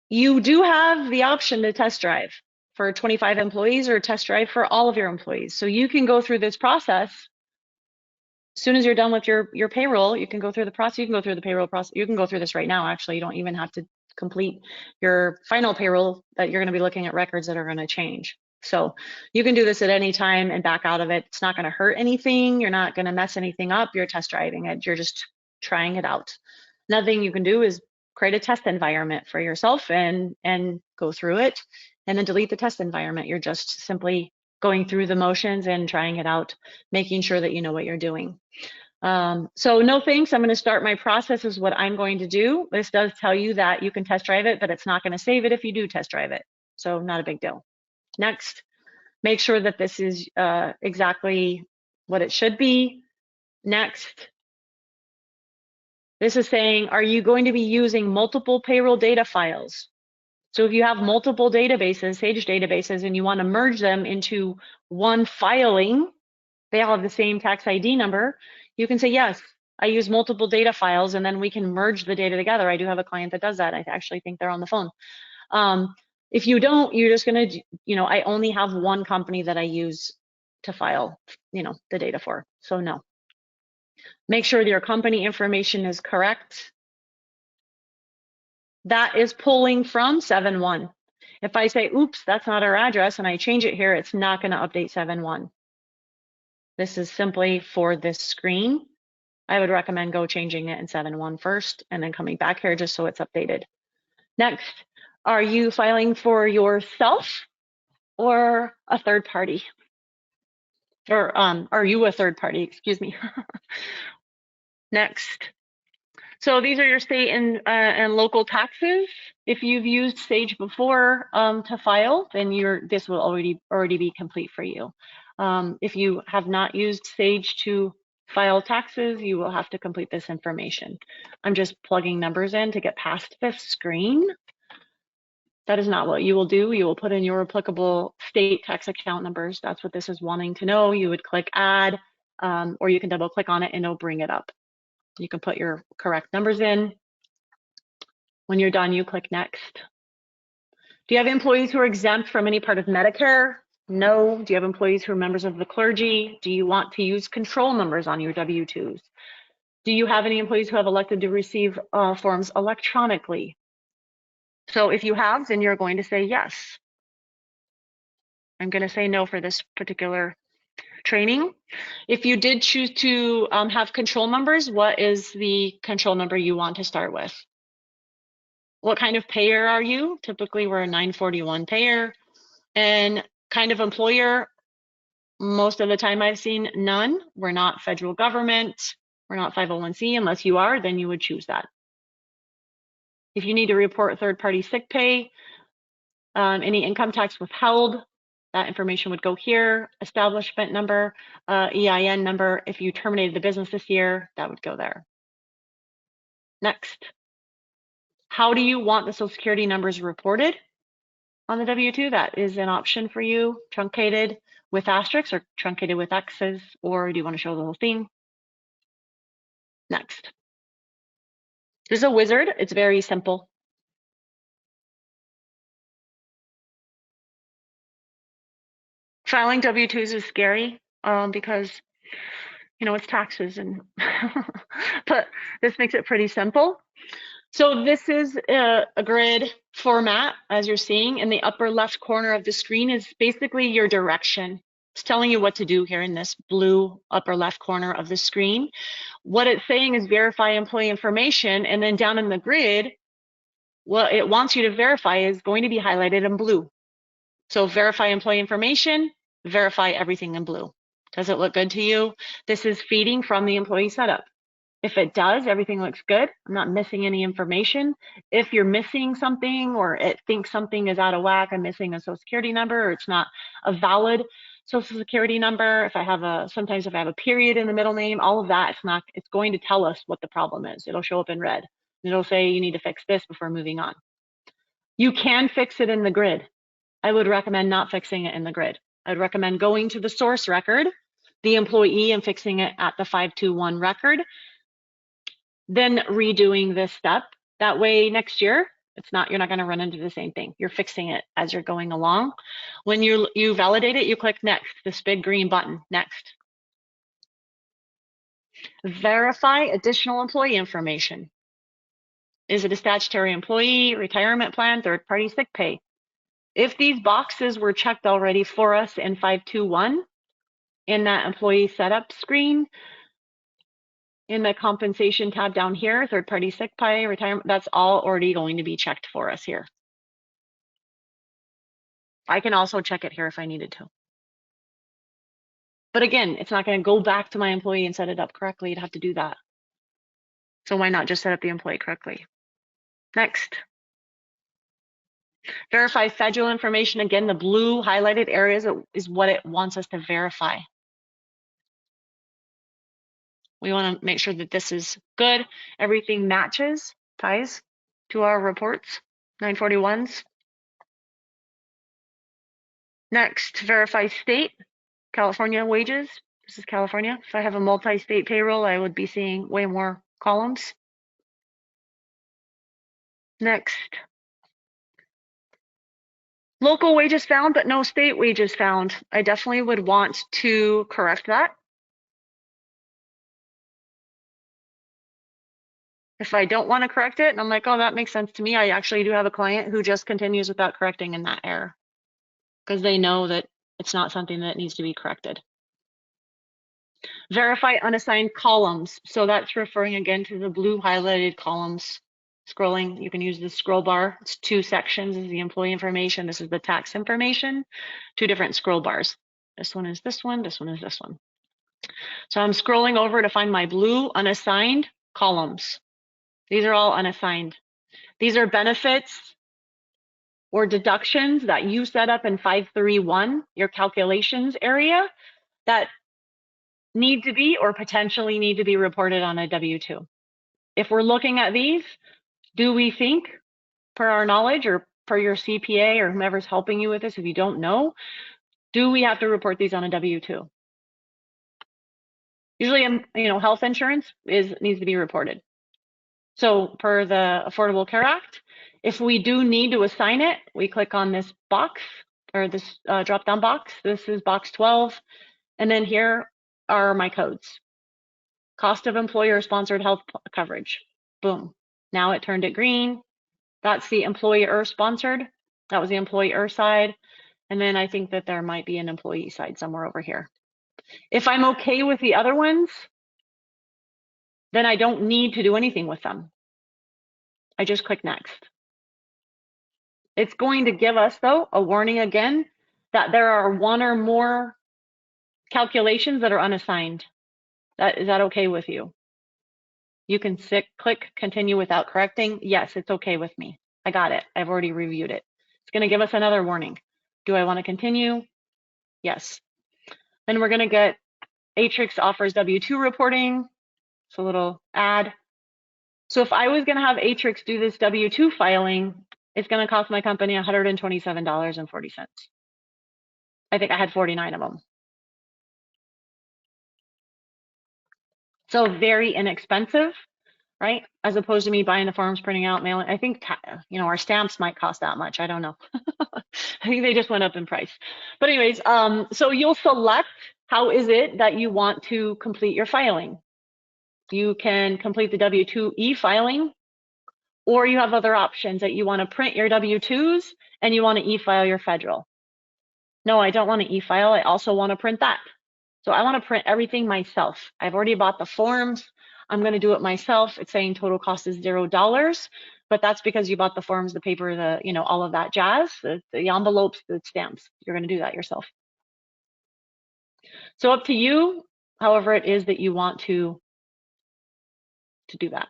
You do have the option to test drive for 25 employees or test drive for all of your employees. So you can go through this process. As soon as you're done with your payroll, you can go through the process. You can go through the payroll process. You can go through this right now, actually. You don't even have to complete your final payroll that you're going to be looking at records that are going to change. So you can do this at any time and back out of it. It's not going to hurt anything. You're not going to mess anything up. You're test driving it. You're just trying it out. Another thing you can do is create a test environment for yourself and go through it and then delete the test environment. You're just simply going through the motions and trying it out, making sure that you know what you're doing. So no thanks, I'm going to start my process is what I'm going to do. This does tell you that you can test drive it, but it's not going to save it if you do test drive it. So not a big deal. Next, make sure that this is exactly what it should be. Next, this is saying, are you going to be using multiple payroll data files? So if you have multiple databases, Sage databases, and you want to merge them into one filing, they all have the same tax ID number, you can say yes. I use multiple data files and then we can merge the data together. I do have a client that does that. I actually think they're on the phone. If you don't, you're just gonna, I only have one company that I use to file, the data for. So no. Make sure that your company information is correct. That is pulling from 7.1. If I say, oops, that's not our address, and I change it here, it's not going to update 7.1. This is simply for this screen. I would recommend go changing it in 7.1 first and then coming back here just so it's updated. Next, are you filing for yourself or a third party? Or are you a third party? Excuse me. Next. So these are your state and local taxes. If you've used Sage before to file, then this will already be complete for you. If you have not used Sage to file taxes, you will have to complete this information. I'm just plugging numbers in to get past this screen. That is not what you will do. You will put in your applicable state tax account numbers. That's what this is wanting to know. You would click add, or you can double click on it and it'll bring it up. You can put your correct numbers in. When you're done, you click next. Do you have employees who are exempt from any part of Medicare? No. Do you have employees who are members of the clergy? Do you want to use control numbers on your W-2s? Do you have any employees who have elected to receive forms electronically? So if you have, then you're going to say yes. I'm going to say no for this particular training. If you did choose to have control numbers, what is the control number you want to start with? What kind of payer are you? Typically, we're a 941 payer. And kind of employer, most of the time I've seen none. We're not federal government. We're not 501c. Unless you are, then you would choose that. If you need to report third-party sick pay, any income tax withheld, that information would go here. Establishment number, EIN number. If you terminated the business this year, that would go there. Next. How do you want the Social Security numbers reported on the W-2? That is an option for you. Truncated with asterisks or truncated with X's, or do you want to show the whole thing? Next. There's a wizard. It's very simple. Filing W-2s is scary because, it's taxes, and but this makes it pretty simple. So this is a grid format, as you're seeing. In the upper left corner of the screen is basically your direction. It's telling you what to do here in this blue upper left corner of the screen. What it's saying is verify employee information, and then down in the grid, what it wants you to verify is going to be highlighted in blue. So verify employee information, verify everything in blue. Does it look good to you? This is feeding from the employee setup. If it does, everything looks good. I'm not missing any information. If you're missing something or it thinks something is out of whack, I'm missing a Social Security number, or it's not a valid Social Security number, sometimes if I have a period in the middle name, all of that, it's going to tell us what the problem is. It'll show up in red. It'll say you need to fix this before moving on. You can fix it in the grid. I would recommend not fixing it in the grid. I'd recommend going to the source record, the employee, and fixing it at the 521 record. Then redoing this step. That way next year, you're not going to run into the same thing. You're fixing it as you're going along. When you validate it, you click next, this big green button, next. Verify additional employee information. Is it a statutory employee, retirement plan, third-party sick pay? If these boxes were checked already for us in 521, in that employee setup screen, in the compensation tab down here, third-party sick pay, retirement, that's all already going to be checked for us here. I can also check it here if I needed to. But again, it's not going to go back to my employee and set it up correctly. You'd have to do that. So why not just set up the employee correctly? Next. Verify federal information. Again, the blue highlighted areas is what it wants us to verify. We want to make sure that this is good. Everything matches, ties to our reports, 941s. Next, verify state, California wages. This is California. If I have a multi-state payroll, I would be seeing way more columns. Next. Local wages found, but no state wages found. I definitely would want to correct that. If I don't want to correct it, and I'm like, oh, that makes sense to me, I actually do have a client who just continues without correcting in that error because they know that it's not something that needs to be corrected. Verify unassigned columns. So that's referring again to the blue highlighted columns. Scrolling, you can use the scroll bar. It's 2 sections. This is the employee information. This is the tax information. 2 different scroll bars. This one is this one. This one is this one. So I'm scrolling over to find my blue unassigned columns. These are all unassigned. These are benefits or deductions that you set up in 531, your calculations area, that need to be or potentially need to be reported on a W-2. If we're looking at these, do we think, per our knowledge or per your CPA or whomever's helping you with this, if you don't know, do we have to report these on a W-2? Usually, health insurance needs to be reported. So per the Affordable Care Act, if we do need to assign it, we click on this box or this drop-down box. This is box 12. And then here are my codes. Cost of employer-sponsored health coverage. Boom. Now it turned it green. That's the employer-sponsored. That was the employer side. And then I think that there might be an employee side somewhere over here. If I'm okay with the other ones, then I don't need to do anything with them. I just click next. It's going to give us, though, a warning again that there are 1 or more calculations that are unassigned. Is that okay with you? You can click continue without correcting. Yes, it's okay with me. I got it. I've already reviewed it. It's going to give us another warning. Do I want to continue? Yes. Then we're going to get Atrix offers W-2 reporting. It's a little ad. So if I was going to have Atrix do this W-2 filing, it's going to cost my company $127.40. I think I had 49 of them. So very inexpensive, right? As opposed to me buying the forms, printing out, mailing. I think, our stamps might cost that much. I don't know. I think they just went up in price. But anyways, so you'll select how is it that you want to complete your filing. You can complete the W-2 e-filing, or you have other options that you want to print your W-2s and you want to e-file your federal. No, I don't want to e-file. I also want to print that. So I want to print everything myself. I've already bought the forms. I'm going to do it myself. It's saying total cost is $0, but that's because you bought the forms, the paper, all of that jazz, the envelopes, the stamps. You're going to do that yourself. So up to you, however it is that you want to do that.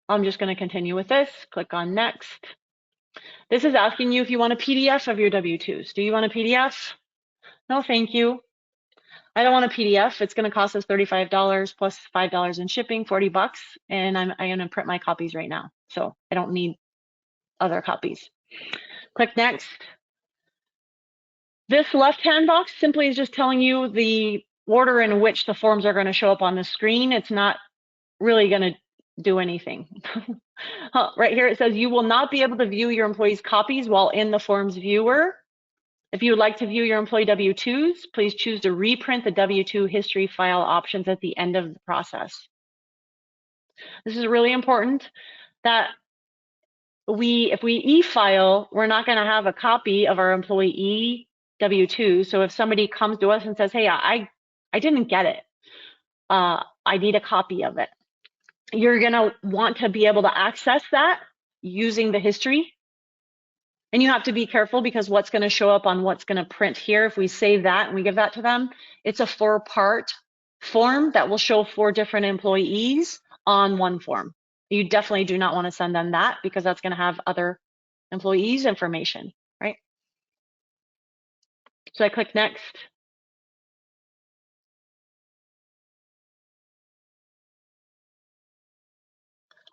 I'm just going to continue with this. Click on next. This is asking you if you want a PDF of your W-2s. Do you want a PDF? No, thank you. I don't want a PDF. It's going to cost us $35 plus $5 in shipping, 40 bucks. And I'm going to print my copies right now. So I don't need other copies. Click next. This left-hand box simply is just telling you the order in which the forms are going to show up on the screen. It's not really going to do anything. Right here it says you will not be able to view your employees' copies while in the forms viewer. If you would like to view your employee W-2s, please choose to reprint the W-2 history file options at the end of the process. This is really important that if we e-file, we're not going to have a copy of our employee W-2. So if somebody comes to us and says, hey, I didn't get it, I need a copy of it, you're going to want to be able to access that using the history. And you have to be careful because what's going to show up on what's going to print here, if we save that and we give that to them, it's a 4-part form that will show 4 different employees on one form. You definitely do not want to send them that because that's going to have other employees' information, right? So I click next.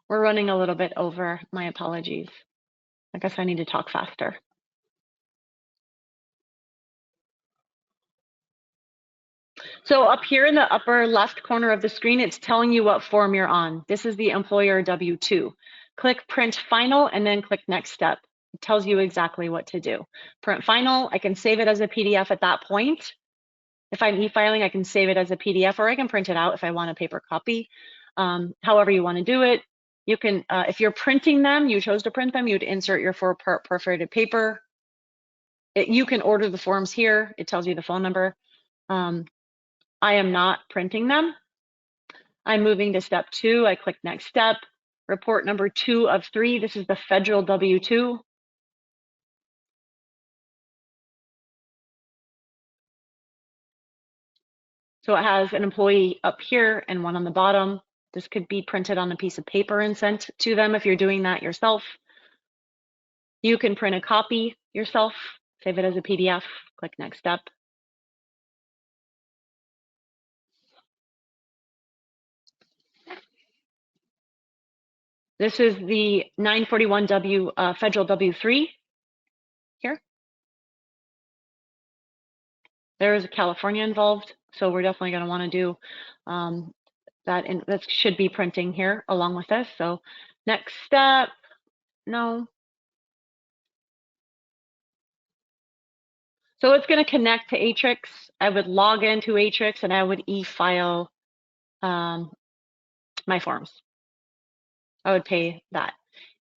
We're running a little bit over. My apologies. I guess I need to talk faster. So up here in the upper left corner of the screen, it's telling you what form you're on. This is the employer W-2. Click print final and then click next step. It tells you exactly what to do. Print final, I can save it as a PDF at that point. If I'm e-filing, I can save it as a PDF, or I can print it out if I want a paper copy. However you want to do it. You can, if you're printing them, you chose to print them, you'd insert your 4-part perforated paper. You can order the forms here. It tells you the phone number. I am not printing them. I'm moving to step 2. I click next step. Report number 2 of 3. This is the federal W-2. So it has an employee up here and one on the bottom. This could be printed on a piece of paper and sent to them if you're doing that yourself. You can print a copy yourself, save it as a PDF, click next step. This is the 941W federal W-3 here. There is California involved, so we're definitely going to want to do that. And that should be printing here along with this. So next step, no. So it's going to connect to Atrix. I would log into Atrix and I would e-file my forms. I would pay that.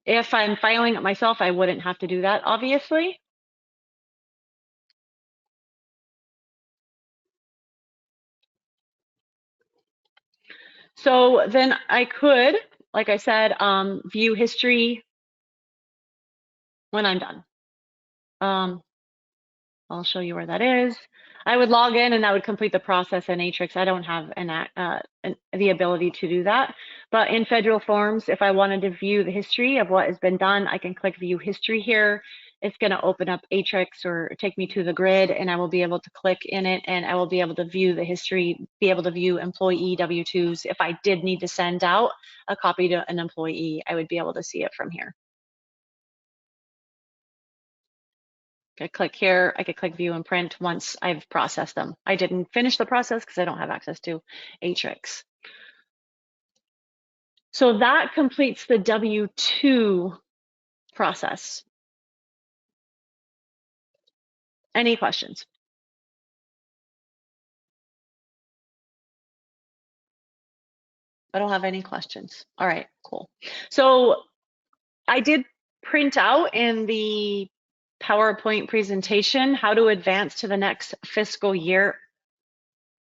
If I'm filing it myself, I wouldn't have to do that, obviously. So then I could, like I said, view history when I'm done. I'll show you where that is. I would log in and that would complete the process in Atrix. I don't have the ability to do that. But in federal forms, if I wanted to view the history of what has been done, I can click view history here. It's going to open up Atrix or take me to the grid, and I will be able to click in it and I will be able to view the history, be able to view employee W-2s. If I did need to send out a copy to an employee, I would be able to see it from here. I click here, I could click view and print once I've processed them. I didn't finish the process because I don't have access to Atrix. So that completes the W-2 process. Any questions? I don't have any questions. All right, cool. So I did print out in the PowerPoint presentation how to advance to the next fiscal year,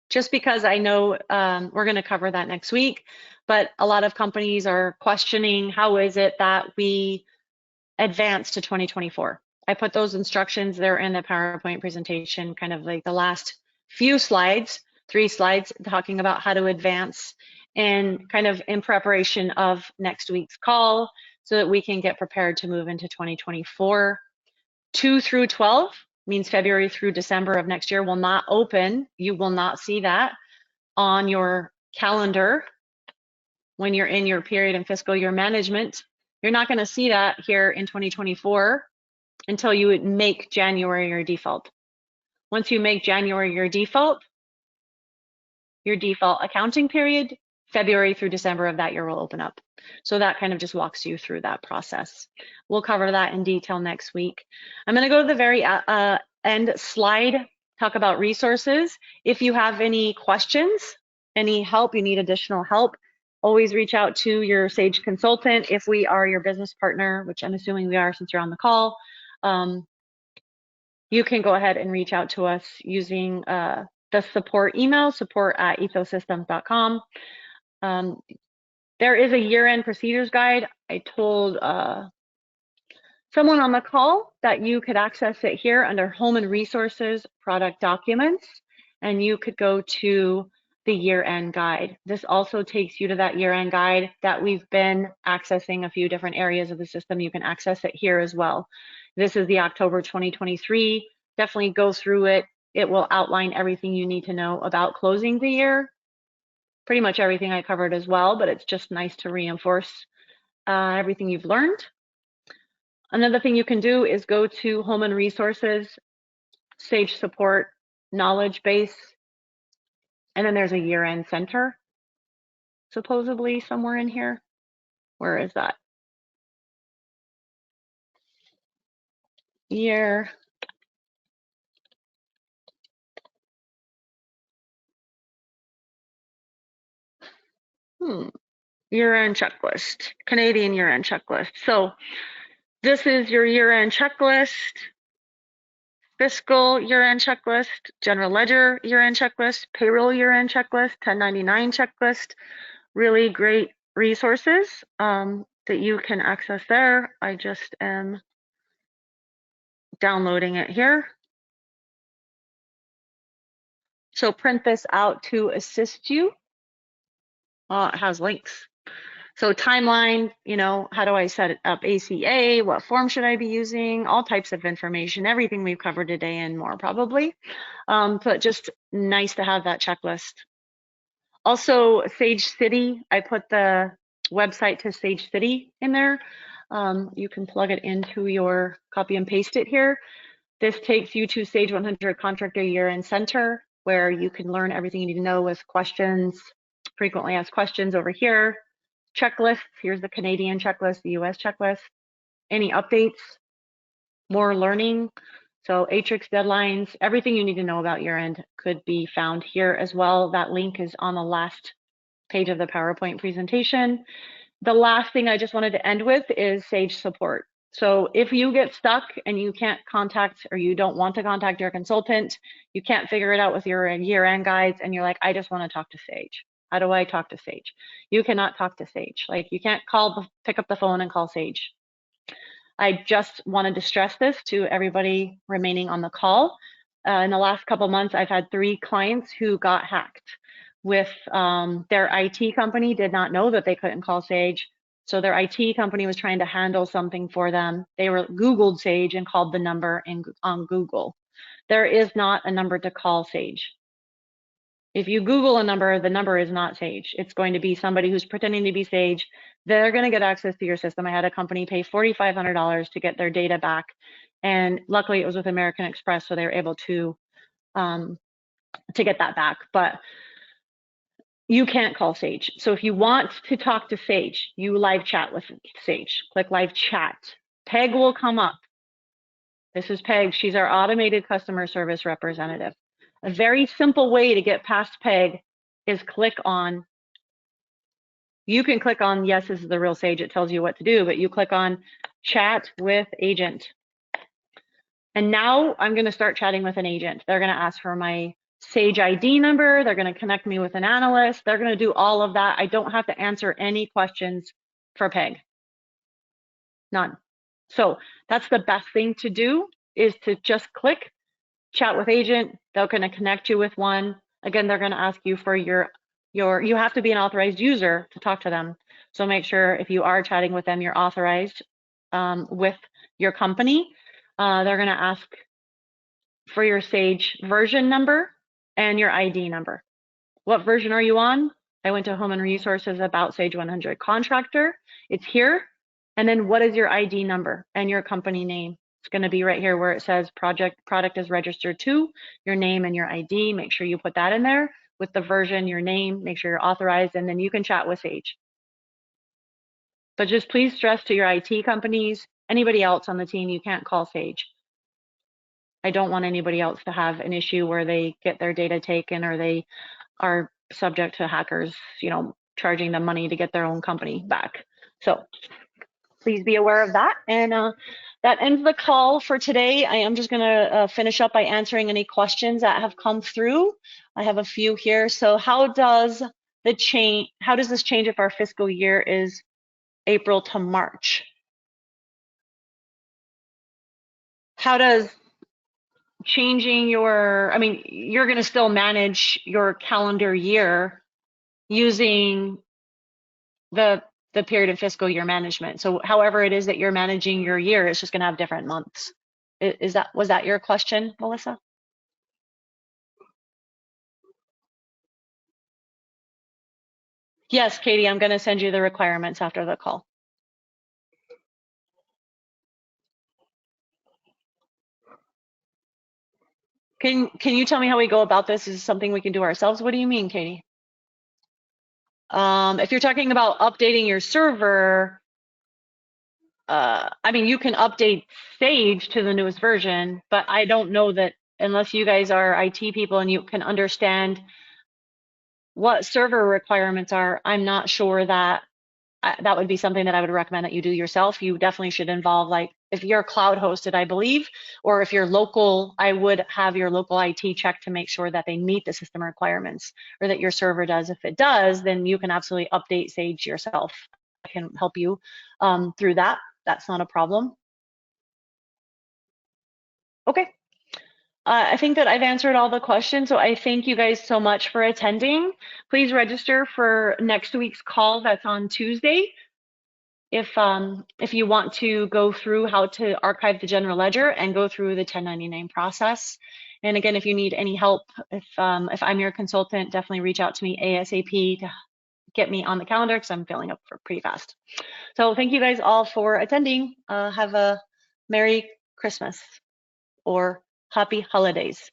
just because I know we're going to cover that next week, but a lot of companies are questioning how is it that we advance to 2024. I put those instructions there in the PowerPoint presentation, kind of like the last few slides, 3 slides talking about how to advance and kind of in preparation of next week's call so that we can get prepared to move into 2024. 2 through 12 means February through December of next year will not open. You will not see that on your calendar when you're in your period and fiscal year management. You're not going to see that here in 2024 until you make January your default. Once you make January your default accounting period, February through December of that year will open up. So that kind of just walks you through that process. We'll cover that in detail next week. I'm going to go to the very end slide, talk about resources. If you have any questions, any help, you need additional help, always reach out to your SAGE consultant. If we are your business partner, which I'm assuming we are since you're on the call, you can go ahead and reach out to us using the support email, support@ethosystems.com. There is a year-end procedures guide. I told someone on the call that you could access it here under Home and Resources, Product Documents, and you could go to the year-end guide. This also takes you to that year-end guide that we've been accessing a few different areas of the system. You can access it here as well. This is the October 2023. Definitely go through it. It will outline everything you need to know about closing the year. Pretty much everything I covered as well, but it's just nice to reinforce everything you've learned. Another thing you can do is go to Home and Resources, Sage Support, Knowledge Base. And then there's a year-end center, supposedly somewhere in here. Where is that? Year. Year-end checklist, Canadian year-end checklist. So this is your year-end checklist, fiscal year-end checklist, general ledger year-end checklist, payroll year-end checklist, 1099 checklist. Really great resources that you can access there. I just am downloading it here. So print this out to assist you. It has links. So timeline, you know, how do I set it up? ACA, what form should I be using? All types of information, everything we've covered today and more probably. But just nice to have that checklist. Also, Sage City, I put the website to Sage City in there. You can plug it into your copy and paste it here. This takes you to Sage 100 Contractor Year-End Center, where you can learn everything you need to know with questions, frequently asked questions over here. Checklists, here's the Canadian checklist, the US checklist. Any updates, more learning. So Atrix deadlines, everything you need to know about year-end could be found here as well. That link is on the last page of the PowerPoint presentation. The last thing I just wanted to end with is Sage support. So if you get stuck and you can't contact or you don't want to contact your consultant, you can't figure it out with your year-end guides and you're like, I just want to talk to Sage. How do I talk to Sage? You cannot talk to Sage. Like you can't pick up the phone and call Sage. I just wanted to stress this to everybody remaining on the call. In the last couple months, I've had 3 clients who got hacked with their IT company did not know that they couldn't call Sage. So their IT company was trying to handle something for them. They were Googled Sage and called the number on Google. There is not a number to call Sage. If you Google a number, the number is not Sage. It's going to be somebody who's pretending to be Sage. They're going to get access to your system. I had a company pay $4,500 to get their data back. And luckily it was with American Express, so they were able to get that back. But you can't call Sage. So if you want to talk to Sage, you live chat with Sage. Click live chat. Peg will come up. This is Peg. She's our automated customer service representative. A very simple way to get past Peg is click on, you can click on, yes, this is the real Sage, it tells you what to do, but you click on chat with agent. And now I'm going to start chatting with an agent. They're going to ask for my Sage ID number. They're going to connect me with an analyst. They're going to do all of that. I don't have to answer any questions for Peg. None. So that's the best thing to do is to just click chat with agent. They're going to connect you with one. Again, they're going to ask you for you have to be an authorized user to talk to them. So make sure if you are chatting with them, you're authorized with your company. They're going to ask for your Sage version number and your ID number. What version are you on? I went to Human Resources about Sage 100 Contractor. It's here. And then what is your ID number and your company name? It's going to be right here where it says product is registered to, your name and your ID. Make sure you put that in there with the version, your name, make sure you're authorized, and then you can chat with Sage. But just please stress to your IT companies, anybody else on the team, you can't call Sage. I don't want anybody else to have an issue where they get their data taken or they are subject to hackers, you know, charging them money to get their own company back. So please be aware of that. And that ends the call for today. I am just going to finish up by answering any questions that have come through. I have a few here. So how does this change if our fiscal year is April to March? How does changing you're going to still manage your calendar year using the period of fiscal year management. So however it is that you're managing your year, it's just going to have different months. Was that your question, Melissa? Yes, Katie, I'm going to send you the requirements after the call. Can you tell me how we go about this? Is this something we can do ourselves? What do you mean, Katie? If you're talking about updating your server, I mean, you can update Sage to the newest version, but I don't know that unless you guys are IT people and you can understand what server requirements are, I'm not sure that that would be something that I would recommend that you do yourself. You definitely should involve, like, if you're cloud hosted, I believe, or if you're local, I would have your local IT check to make sure that they meet the system requirements or that your server does. If it does, then you can absolutely update Sage yourself. I can help you through that. That's not a problem. Okay. I think that I've answered all the questions, so I thank you guys so much for attending. Please register for next week's call that's on Tuesday. If you want to go through how to archive the general ledger and go through the 1099 process. And again, if you need any help, if I'm your consultant, definitely reach out to me ASAP to get me on the calendar because I'm filling up for pretty fast. So thank you guys all for attending. Have a Merry Christmas or Happy Holidays.